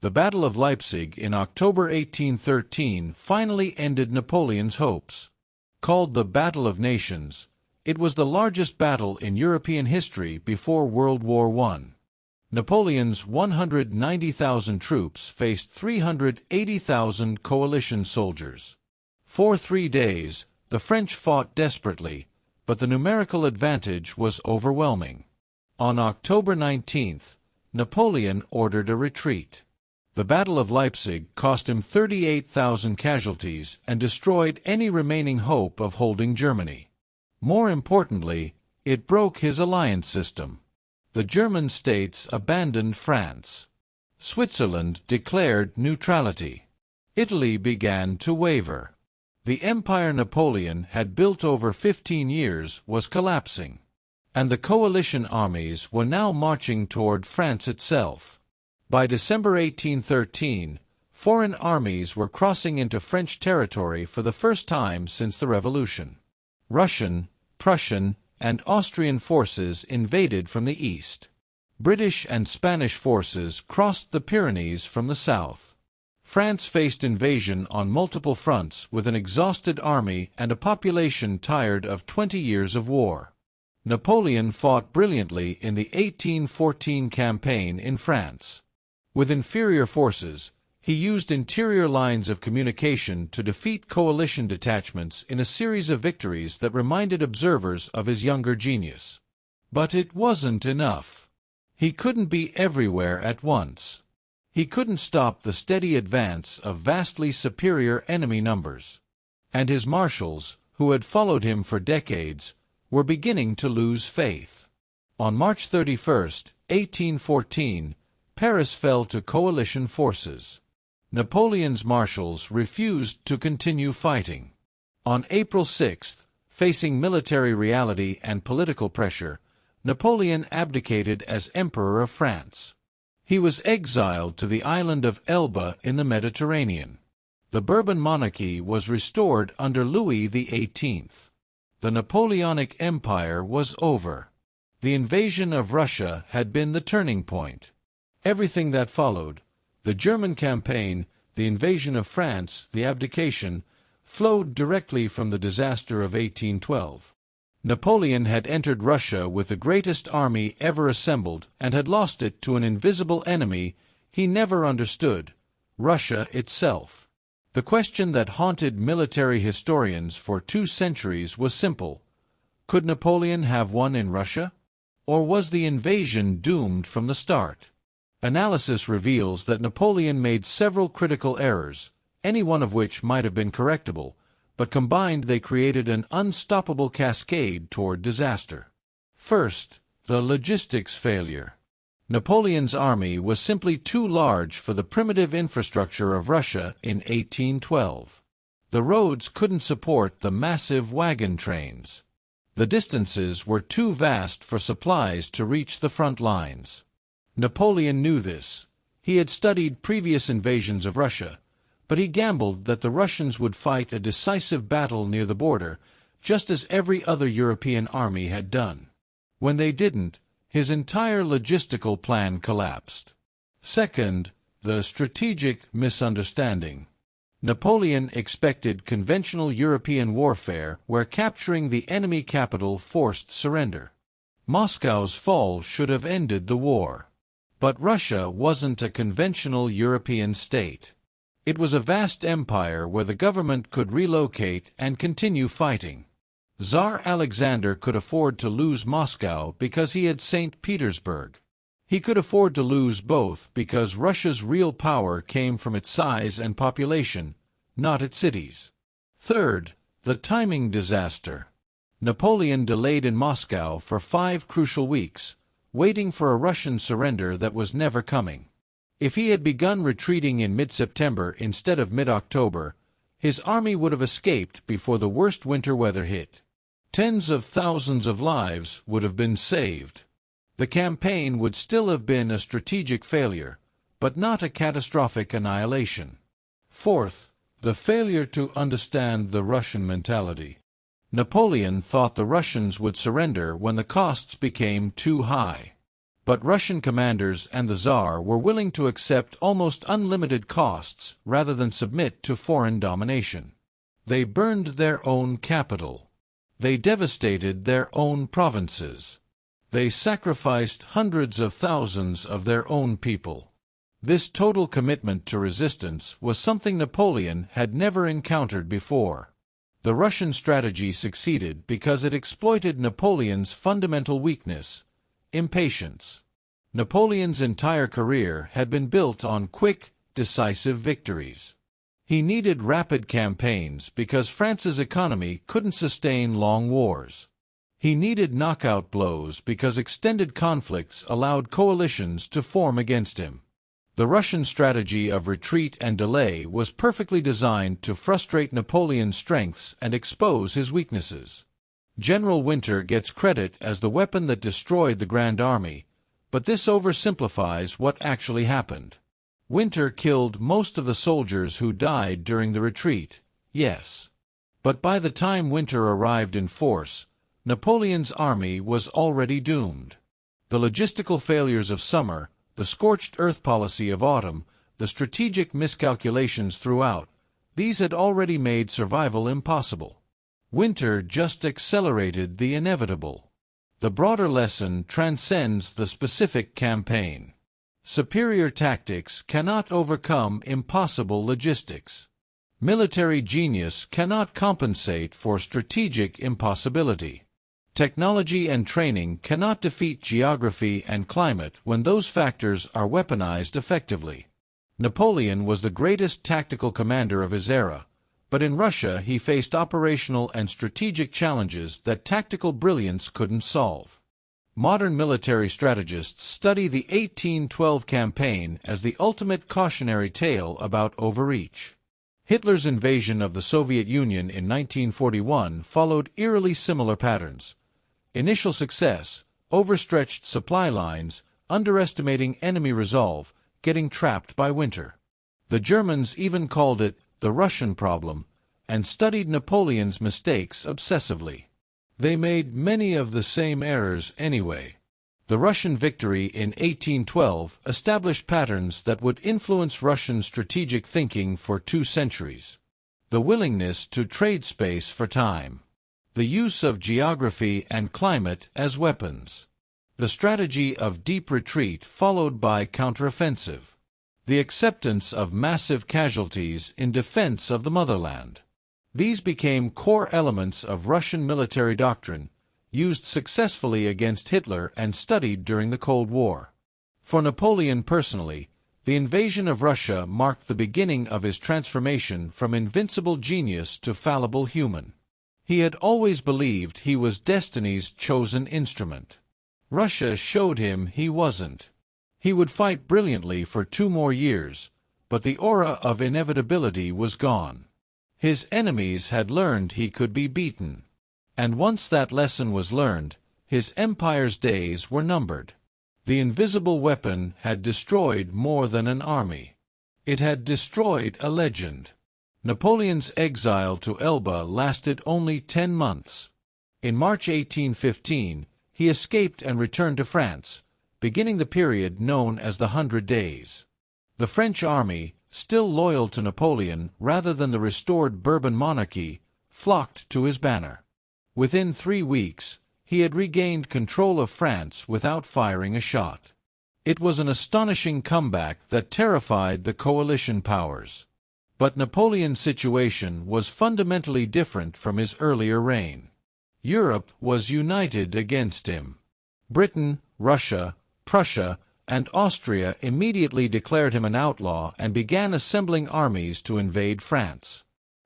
The Battle of Leipzig in October 1813 finally ended Napoleon's hopes. Called the Battle of Nations, it was the largest battle in European history before World War I. Napoleon's 190,000 troops faced 380,000 coalition soldiers. For 3 days, the French fought desperately, but the numerical advantage was overwhelming. On October 19th, Napoleon ordered a retreat. The Battle of Leipzig cost him 38,000 casualties and destroyed any remaining hope of holding Germany. More importantly, it broke his alliance system. The German states abandoned France. Switzerland declared neutrality. Italy began to waver. The empire Napoleon had built over 15 years was collapsing, and the coalition armies were now marching toward France itself. By December 1813, foreign armies were crossing into French territory for the first time since the Revolution. Russian, Prussian, and Austrian forces invaded from the east. British and Spanish forces crossed the Pyrenees from the south. France faced invasion on multiple fronts with an exhausted army and a population tired of 20 years of war. Napoleon fought brilliantly in the 1814 campaign in France. With inferior forces, he used interior lines of communication to defeat coalition detachments in a series of victories that reminded observers of his younger genius. But it wasn't enough. He couldn't be everywhere at once. He couldn't stop the steady advance of vastly superior enemy numbers. And his marshals, who had followed him for decades, were beginning to lose faith. On March 31, 1814, Paris fell to coalition forces. Napoleon's marshals refused to continue fighting. On April 6, facing military reality and political pressure, Napoleon abdicated as Emperor of France. He was exiled to the island of Elba in the Mediterranean. The Bourbon monarchy was restored under Louis XVIII. The Napoleonic Empire was over. The invasion of Russia had been the turning point. Everything that followed, the German campaign, the invasion of France, the abdication, flowed directly from the disaster of 1812. Napoleon had entered Russia with the greatest army ever assembled and had lost it to an invisible enemy he never understood, Russia itself. The question that haunted military historians for 2 centuries was simple. Could Napoleon have won in Russia? Or was the invasion doomed from the start? Analysis reveals that Napoleon made several critical errors, any one of which might have been correctable, but combined they created an unstoppable cascade toward disaster. First, the logistics failure. Napoleon's army was simply too large for the primitive infrastructure of Russia in 1812. The roads couldn't support the massive wagon trains. The distances were too vast for supplies to reach the front lines. Napoleon knew this. He had studied previous invasions of Russia, but he gambled that the Russians would fight a decisive battle near the border, just as every other European army had done. When they didn't, his entire logistical plan collapsed. Second, the strategic misunderstanding. Napoleon expected conventional European warfare where capturing the enemy capital forced surrender. Moscow's fall should have ended the war. But Russia wasn't a conventional European state. It was a vast empire where the government could relocate and continue fighting. Tsar Alexander could afford to lose Moscow because he had St. Petersburg. He could afford to lose both because Russia's real power came from its size and population, not its cities. Third, the timing disaster. Napoleon delayed in Moscow for 5 crucial weeks, waiting for a Russian surrender that was never coming. If he had begun retreating in mid-September instead of mid-October, his army would have escaped before the worst winter weather hit. Tens of thousands of lives would have been saved. The campaign would still have been a strategic failure, but not a catastrophic annihilation. Fourth, the failure to understand the Russian mentality. Napoleon thought the Russians would surrender when the costs became too high. But Russian commanders and the Tsar were willing to accept almost unlimited costs rather than submit to foreign domination. They burned their own capital. They devastated their own provinces. They sacrificed hundreds of thousands of their own people. This total commitment to resistance was something Napoleon had never encountered before. The Russian strategy succeeded because it exploited Napoleon's fundamental weakness: impatience. Napoleon's entire career had been built on quick, decisive victories. He needed rapid campaigns because France's economy couldn't sustain long wars. He needed knockout blows because extended conflicts allowed coalitions to form against him. The Russian strategy of retreat and delay was perfectly designed to frustrate Napoleon's strengths and expose his weaknesses. General Winter gets credit as the weapon that destroyed the Grand Army, but this oversimplifies what actually happened. Winter killed most of the soldiers who died during the retreat, yes. But by the time Winter arrived in force, Napoleon's army was already doomed. The logistical failures of summer, the scorched earth policy of autumn, the strategic miscalculations throughout, these had already made survival impossible. Winter just accelerated the inevitable. The broader lesson transcends the specific campaign. Superior tactics cannot overcome impossible logistics. Military genius cannot compensate for strategic impossibility. Technology and training cannot defeat geography and climate when those factors are weaponized effectively. Napoleon was the greatest tactical commander of his era, but in Russia he faced operational and strategic challenges that tactical brilliance couldn't solve. Modern military strategists study the 1812 campaign as the ultimate cautionary tale about overreach. Hitler's invasion of the Soviet Union in 1941 followed eerily similar patterns. Initial success, overstretched supply lines, underestimating enemy resolve, getting trapped by winter. The Germans even called it the Russian problem, and studied Napoleon's mistakes obsessively. They made many of the same errors anyway. The Russian victory in 1812 established patterns that would influence Russian strategic thinking for 2 centuries. The willingness to trade space for time. the use of geography and climate as weapons, the strategy of deep retreat followed by counteroffensive, the acceptance of massive casualties in defense of the motherland. These became core elements of Russian military doctrine, used successfully against Hitler and studied during the Cold War. For Napoleon personally, the invasion of Russia marked the beginning of his transformation from invincible genius to fallible human. He had always believed he was destiny's chosen instrument. Russia showed him he wasn't. He would fight brilliantly for 2 more years, but the aura of inevitability was gone. His enemies had learned he could be beaten. And once that lesson was learned, his empire's days were numbered. The invisible weapon had destroyed more than an army. It had destroyed a legend. Napoleon's exile to Elba lasted only 10 months. In March 1815, he escaped and returned to France, beginning the period known as the 100 Days. The French army, still loyal to Napoleon rather than the restored Bourbon monarchy, flocked to his banner. Within 3 weeks, he had regained control of France without firing a shot. It was an astonishing comeback that terrified the coalition powers. But Napoleon's situation was fundamentally different from his earlier reign. Europe was united against him. Britain, Russia, Prussia, and Austria immediately declared him an outlaw and began assembling armies to invade France.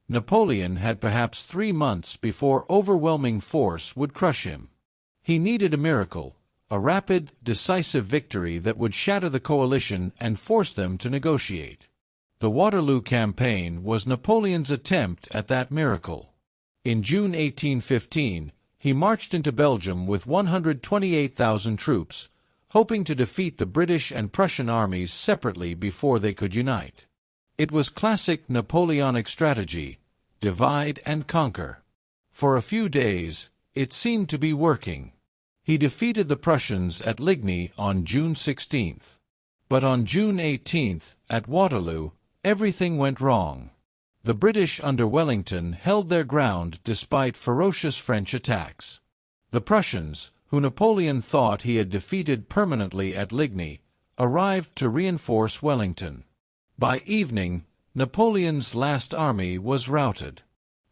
Napoleon had perhaps 3 months before overwhelming force would crush him. He needed a miracle, a rapid, decisive victory that would shatter the coalition and force them to negotiate. The Waterloo Campaign was Napoleon's attempt at that miracle. In June 1815, he marched into Belgium with 128,000 troops, hoping to defeat the British and Prussian armies separately before they could unite. It was classic Napoleonic strategy: divide and conquer. For a few days, it seemed to be working. He defeated the Prussians at Ligny on June 16th. But on June 18th, at Waterloo, everything went wrong. The British under Wellington held their ground despite ferocious French attacks. The Prussians, who Napoleon thought he had defeated permanently at Ligny, arrived to reinforce Wellington. By evening, Napoleon's last army was routed.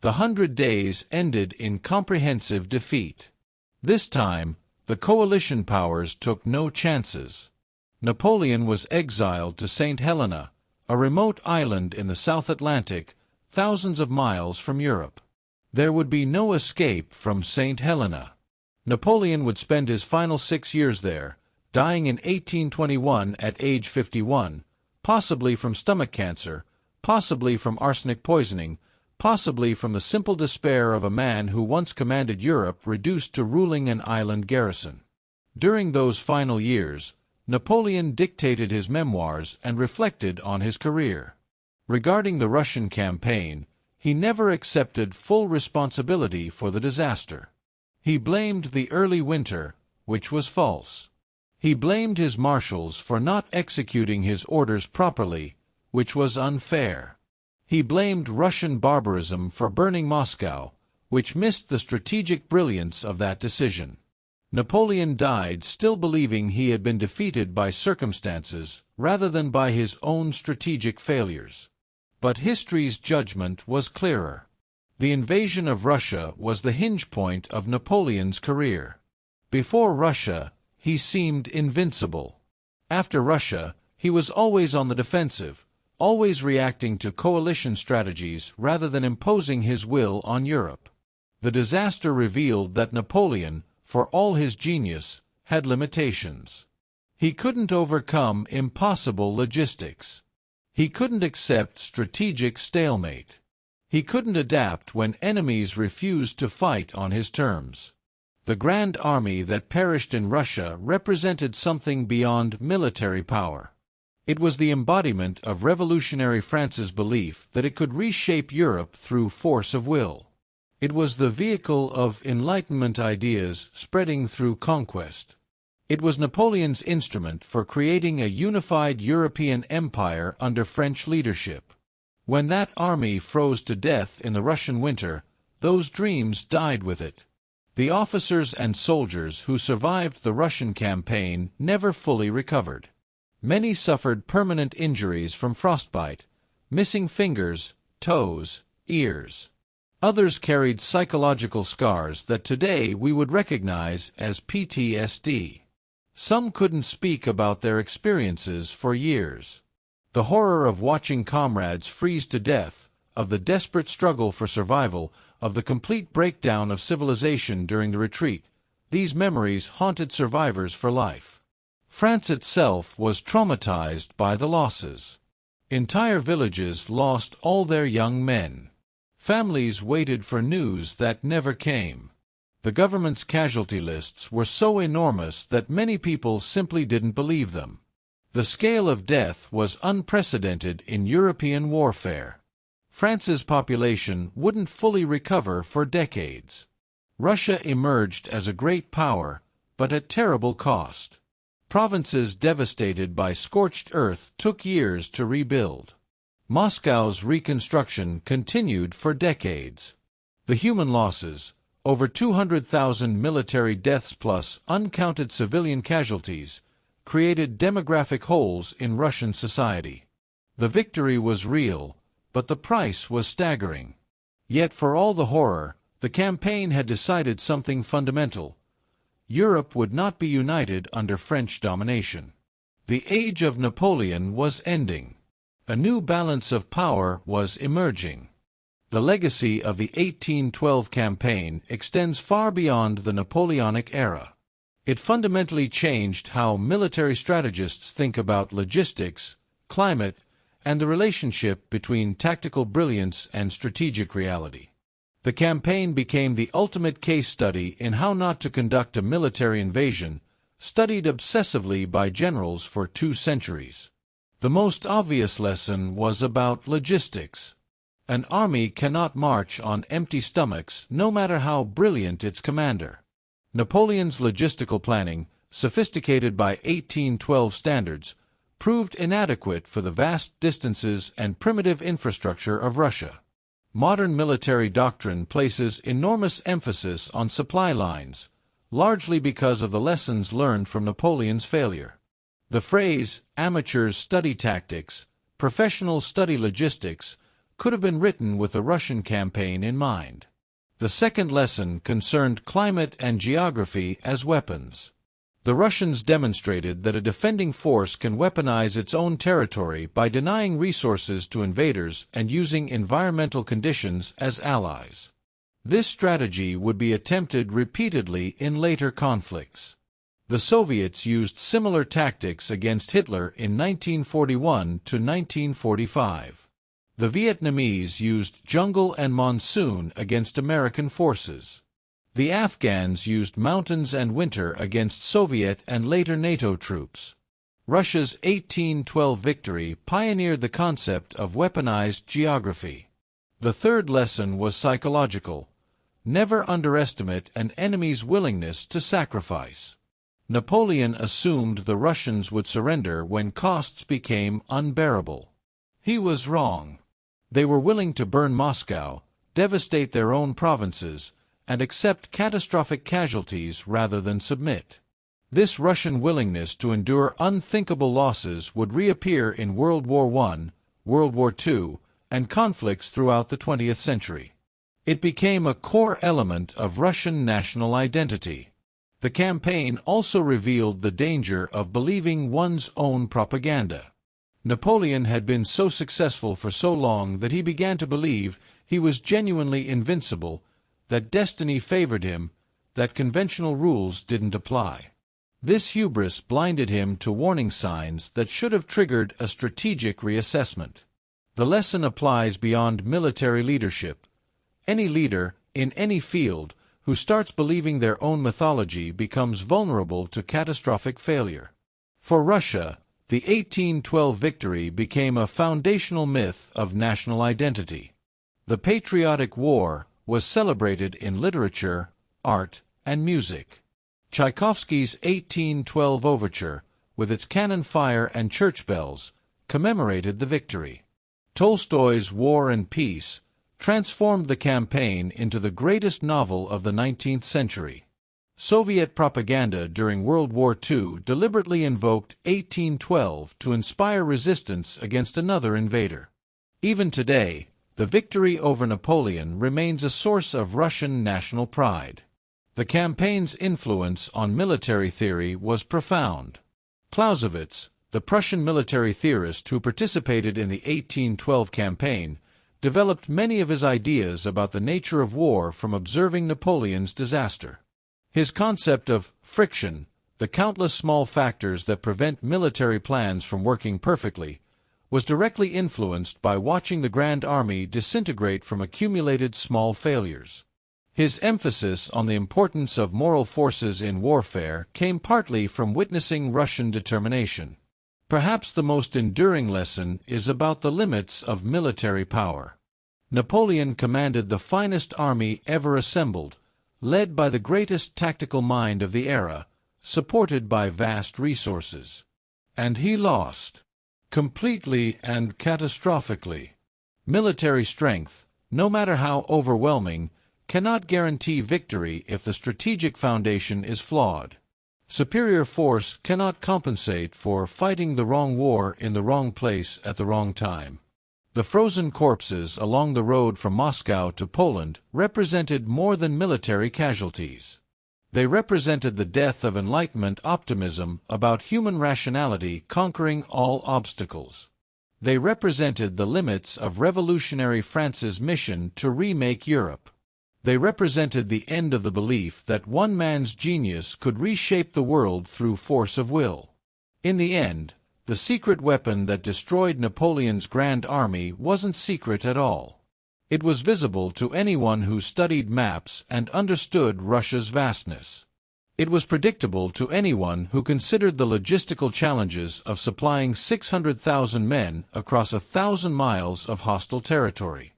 The 100 Days ended in comprehensive defeat. This time, the coalition powers took no chances. Napoleon was exiled to St. Helena, a remote island in the South Atlantic, thousands of miles from Europe. There would be no escape from St. Helena. Napoleon would spend his final 6 years there, dying in 1821 at age 51, possibly from stomach cancer, possibly from arsenic poisoning, possibly from the simple despair of a man who once commanded Europe reduced to ruling an island garrison. During those final years, Napoleon dictated his memoirs and reflected on his career. Regarding the Russian campaign, he never accepted full responsibility for the disaster. He blamed the early winter, which was false. He blamed his marshals for not executing his orders properly, which was unfair. He blamed Russian barbarism for burning Moscow, which missed the strategic brilliance of that decision. Napoleon died still believing he had been defeated by circumstances rather than by his own strategic failures. But history's judgment was clearer. The invasion of Russia was the hinge point of Napoleon's career. Before Russia, he seemed invincible. After Russia, he was always on the defensive, always reacting to coalition strategies rather than imposing his will on Europe. The disaster revealed that Napoleon, for all his genius, had limitations. He couldn't overcome impossible logistics. He couldn't accept strategic stalemate. He couldn't adapt when enemies refused to fight on his terms. The Grand Army that perished in Russia represented something beyond military power. It was the embodiment of revolutionary France's belief that it could reshape Europe through force of will. It was the vehicle of Enlightenment ideas spreading through conquest. It was Napoleon's instrument for creating a unified European empire under French leadership. When that army froze to death in the Russian winter, those dreams died with it. The officers and soldiers who survived the Russian campaign never fully recovered. Many suffered permanent injuries from frostbite, missing fingers, toes, ears. Others carried psychological scars that today we would recognize as PTSD. Some couldn't speak about their experiences for years. The horror of watching comrades freeze to death, of the desperate struggle for survival, of the complete breakdown of civilization during the retreat, these memories haunted survivors for life. France itself was traumatized by the losses. Entire villages lost all their young men. Families waited for news that never came. The government's casualty lists were so enormous that many people simply didn't believe them. The scale of death was unprecedented in European warfare. France's population wouldn't fully recover for decades. Russia emerged as a great power, but at terrible cost. Provinces devastated by scorched earth took years to rebuild. Moscow's reconstruction continued for decades. The human losses, over 200,000 military deaths plus uncounted civilian casualties, created demographic holes in Russian society. The victory was real, but the price was staggering. Yet for all the horror, the campaign had decided something fundamental. Europe would not be united under French domination. The age of Napoleon was ending. A new balance of power was emerging. The legacy of the 1812 campaign extends far beyond the Napoleonic era. It fundamentally changed how military strategists think about logistics, climate, and the relationship between tactical brilliance and strategic reality. The campaign became the ultimate case study in how not to conduct a military invasion, studied obsessively by generals for 2 centuries. The most obvious lesson was about logistics. An army cannot march on empty stomachs, no matter how brilliant its commander. Napoleon's logistical planning, sophisticated by 1812 standards, proved inadequate for the vast distances and primitive infrastructure of Russia. Modern military doctrine places enormous emphasis on supply lines, largely because of the lessons learned from Napoleon's failure. The phrase, "amateurs study tactics, professionals study logistics," could have been written with the Russian campaign in mind. The second lesson concerned climate and geography as weapons. The Russians demonstrated that a defending force can weaponize its own territory by denying resources to invaders and using environmental conditions as allies. This strategy would be attempted repeatedly in later conflicts. The Soviets used similar tactics against Hitler in 1941 to 1945. The Vietnamese used jungle and monsoon against American forces. The Afghans used mountains and winter against Soviet and later NATO troops. Russia's 1812 victory pioneered the concept of weaponized geography. The third lesson was psychological. Never underestimate an enemy's willingness to sacrifice. Napoleon assumed the Russians would surrender when costs became unbearable. He was wrong. They were willing to burn Moscow, devastate their own provinces, and accept catastrophic casualties rather than submit. This Russian willingness to endure unthinkable losses would reappear in World War I, World War II, and conflicts throughout the 20th century. It became a core element of Russian national identity. The campaign also revealed the danger of believing one's own propaganda. Napoleon had been so successful for so long that he began to believe he was genuinely invincible, that destiny favored him, that conventional rules didn't apply. This hubris blinded him to warning signs that should have triggered a strategic reassessment. The lesson applies beyond military leadership. Any leader, in any field, who starts believing their own mythology becomes vulnerable to catastrophic failure. For Russia, the 1812 victory became a foundational myth of national identity. The patriotic war was celebrated in literature, art, and music. Tchaikovsky's 1812 overture, with its cannon fire and church bells, commemorated the victory. Tolstoy's War and Peace, transformed the campaign into the greatest novel of the 19th century. Soviet propaganda during World War II deliberately invoked 1812 to inspire resistance against another invader. Even today, the victory over Napoleon remains a source of Russian national pride. The campaign's influence on military theory was profound. Clausewitz, the Prussian military theorist who participated in the 1812 campaign, developed many of his ideas about the nature of war from observing Napoleon's disaster. His concept of friction, the countless small factors that prevent military plans from working perfectly, was directly influenced by watching the Grand Army disintegrate from accumulated small failures. His emphasis on the importance of moral forces in warfare came partly from witnessing Russian determination. Perhaps the most enduring lesson is about the limits of military power. Napoleon commanded the finest army ever assembled, led by the greatest tactical mind of the era, supported by vast resources. And he lost. Completely and catastrophically. Military strength, no matter how overwhelming, cannot guarantee victory if the strategic foundation is flawed. Superior force cannot compensate for fighting the wrong war in the wrong place at the wrong time. The frozen corpses along the road from Moscow to Poland represented more than military casualties. They represented the death of Enlightenment optimism about human rationality conquering all obstacles. They represented the limits of revolutionary France's mission to remake Europe. They represented the end of the belief that one man's genius could reshape the world through force of will. In the end, the secret weapon that destroyed Napoleon's Grand Army wasn't secret at all. It was visible to anyone who studied maps and understood Russia's vastness. It was predictable to anyone who considered the logistical challenges of supplying 600,000 men across 1,000 miles of hostile territory.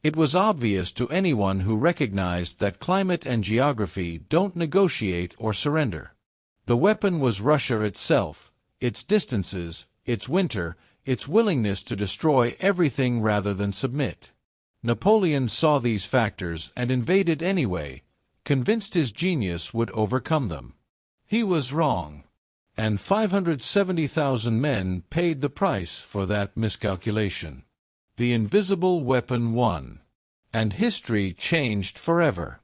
It was obvious to anyone who recognized that climate and geography don't negotiate or surrender. The weapon was Russia itself, its distances, its winter, its willingness to destroy everything rather than submit. Napoleon saw these factors and invaded anyway, convinced his genius would overcome them. He was wrong. And 570,000 men paid the price for that miscalculation. The invisible weapon won. And history changed forever.